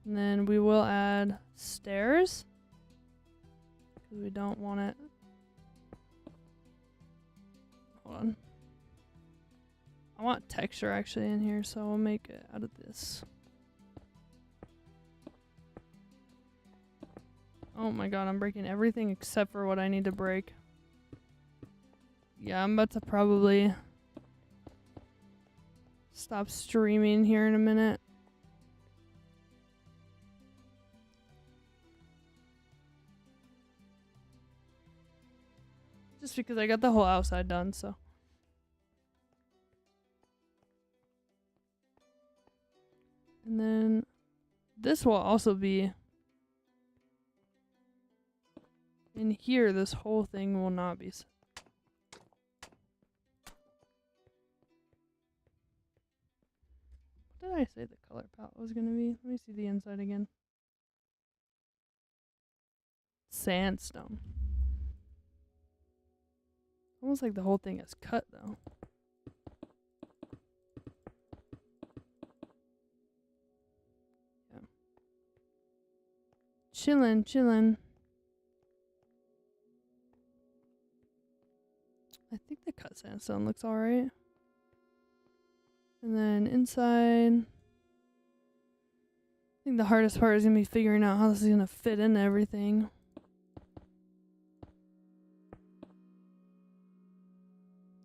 And then we will add stairs. Because we don't want it. Hold on. I want texture actually in here, so we'll make it out of this. Oh my god, I'm breaking everything except for what I need to break. Yeah, I'm about to probably stop streaming here in a minute. Just because I got the whole outside done, so. And then this will also be in here. This whole thing will not be. What did I say the color palette was going to be? Let me see the inside again. Sandstone. Almost like the whole thing is cut though. Chillin', chillin'. I think the cut sandstone looks alright. And then inside, I think the hardest part is going to be figuring out how this is going to fit into everything.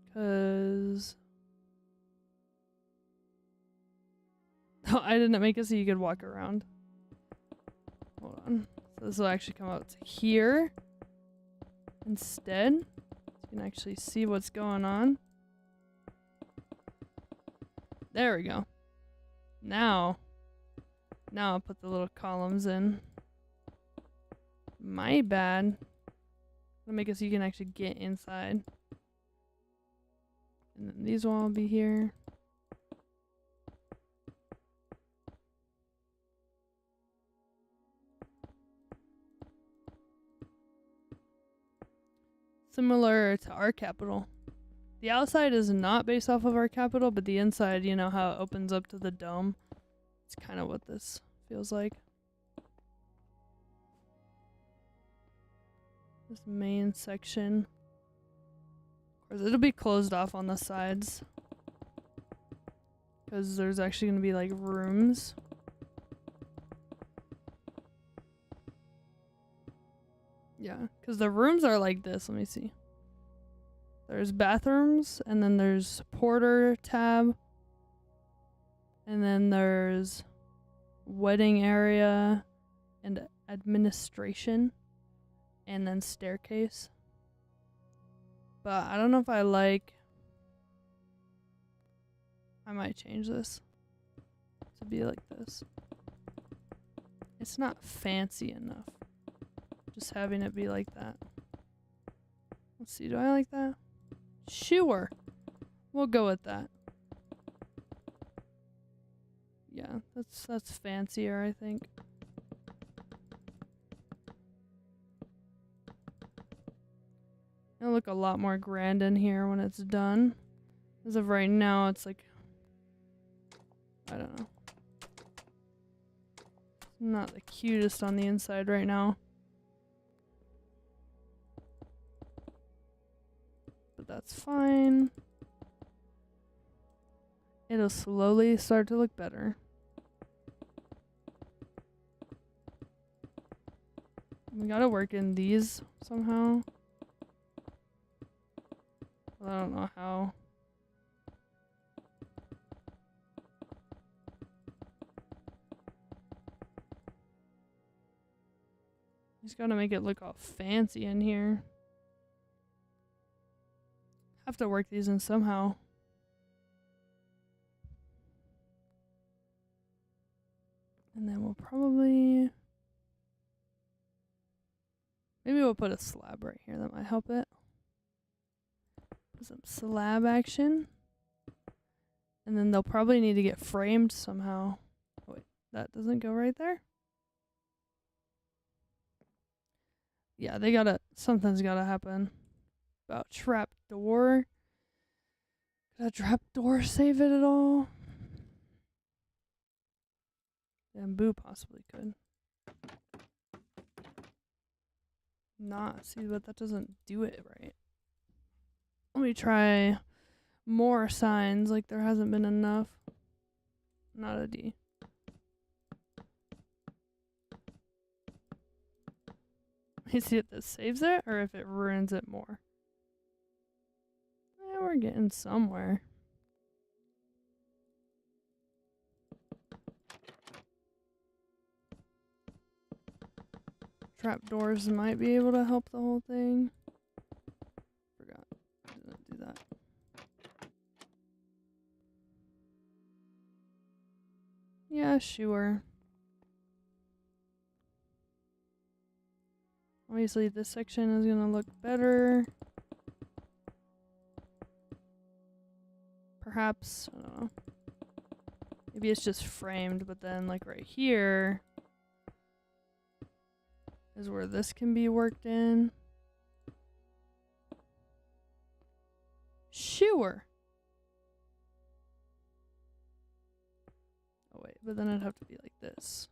Because... oh, I didn't make it so you could walk around. Hold on. So this will actually come out to here instead. So you can actually see what's going on. There we go. Now I'll put the little columns in. My bad. to make it so you can actually get inside. And then these will all be here. Similar to our capital. The outside is not based off of our capital, but the inside, you know how it opens up to the dome? It's kind of what this feels like. This main section. Of course, it'll be closed off on the sides. Because there's actually going to be like rooms. Yeah, because the rooms are like this. Let me see. There's bathrooms, and then there's porter tab. And then there's wedding area and administration. And then staircase. But I don't know if I like... I might change this to be like this. It's not fancy enough. Just having it be like that. Let's see, do I like that? Sure. We'll go with that. Yeah, that's fancier, I think. It'll look a lot more grand in here when it's done. As of right now, it's like... I don't know. Not the cutest on the inside right now. But that's fine. It'll slowly start to look better. We gotta work in these somehow. I don't know how. Just gotta make it look all fancy in here. Have to work these in somehow. And then we'll probably... Maybe we'll put a slab right here. That might help it. Put some slab action. And then they'll probably need to get framed somehow. Oh, wait, that doesn't go right there? Yeah, they gotta... Something's gotta happen. About trap door. Could a trap door save it at all? Bamboo possibly could. Nah, see, but that doesn't do it right. Let me try more signs, like there hasn't been enough. Not a D. Let me see if this saves it or if it ruins it more. Yeah, we're getting somewhere. Trapdoors might be able to help the whole thing. Forgot. Didn't do that. Yeah, sure. Obviously, this section is gonna look better. Perhaps, I don't know. Maybe it's just framed, but then like right here is where this can be worked in. Sure. Oh wait, but then it'd have to be like this.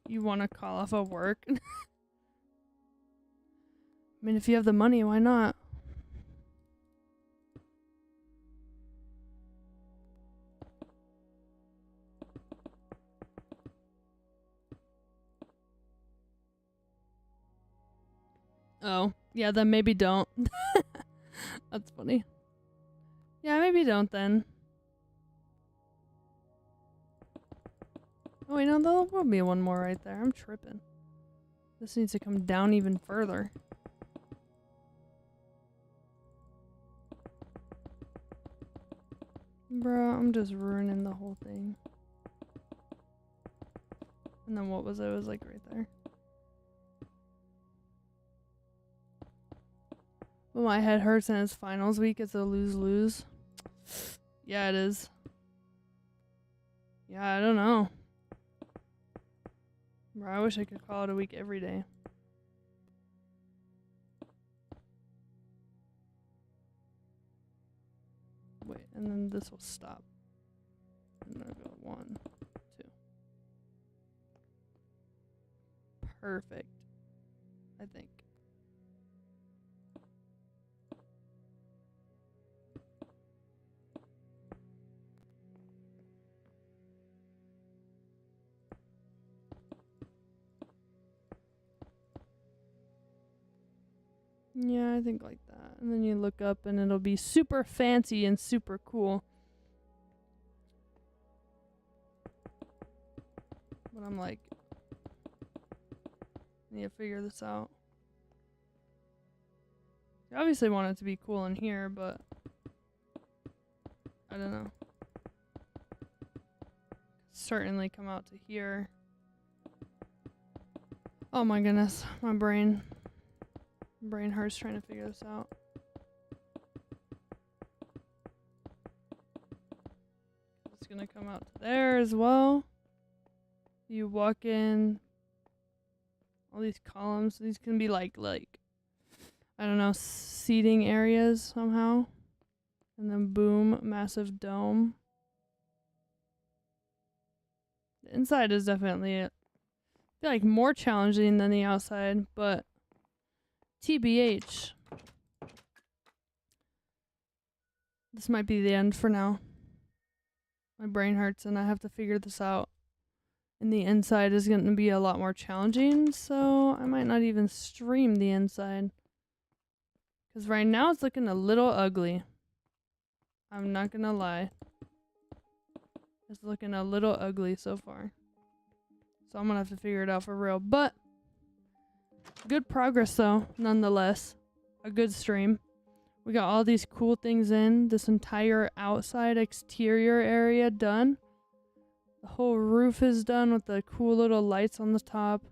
You want to call off of work? I mean, if you have the money, why not? Oh, yeah, then maybe don't. That's funny. Yeah, maybe don't then. Oh, wait, no, there will be one more right there. I'm tripping. This needs to come down even further. Bro, I'm just ruining the whole thing. And then what was it? It was like right there. Well, my head hurts and it's finals week. It's a lose-lose. Yeah, it is. Yeah, I don't know. Bro, I wish I could call it a week every day. Wait, and then this will stop. And then I'll go 1, 2. Perfect. I think. Yeah, I think like that. And then you look up and it'll be super fancy and super cool. But I'm like, I need to figure this out. I obviously want it to be cool in here, but I don't know. Certainly come out to here. Oh my goodness, my brain hurts trying to figure this out. It's gonna come out to there as well. You walk in, all these columns. These can be like I don't know, seating areas somehow. And then boom, massive dome. The inside is definitely, I feel like, more challenging than the outside, but TBH. This might be the end for now. My brain hurts and I have to figure this out. And the inside is going to be a lot more challenging, so I might not even stream the inside. Because right now it's looking a little ugly. I'm not going to lie. It's looking a little ugly so far. So I'm going to have to figure it out for real. But good progress though, nonetheless. A good stream. We got all these cool things in. This entire outside exterior area done. The whole roof is done with the cool little lights on the top.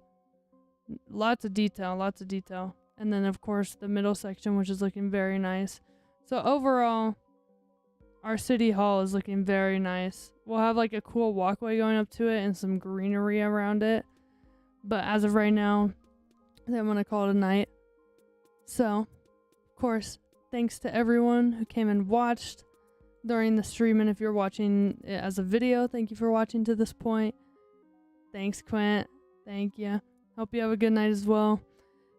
Lots of detail, lots of detail. And then of course the middle section, which is looking very nice. So overall, our city hall is looking very nice. We'll have like a cool walkway going up to it and some greenery around it. But as of right now, I think I'm gonna call it a night. So, of course, thanks to everyone who came and watched during the stream, and if you're watching it as a video, thank you for watching to this point. Thanks, Quint. Thank you. Hope you have a good night as well.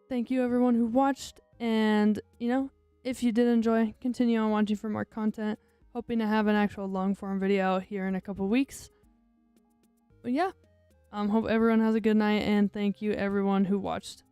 Thank you everyone who watched, and you know, if you did enjoy, continue on watching for more content. Hoping to have an actual long form video out here in a couple weeks. But yeah, hope everyone has a good night, and thank you everyone who watched.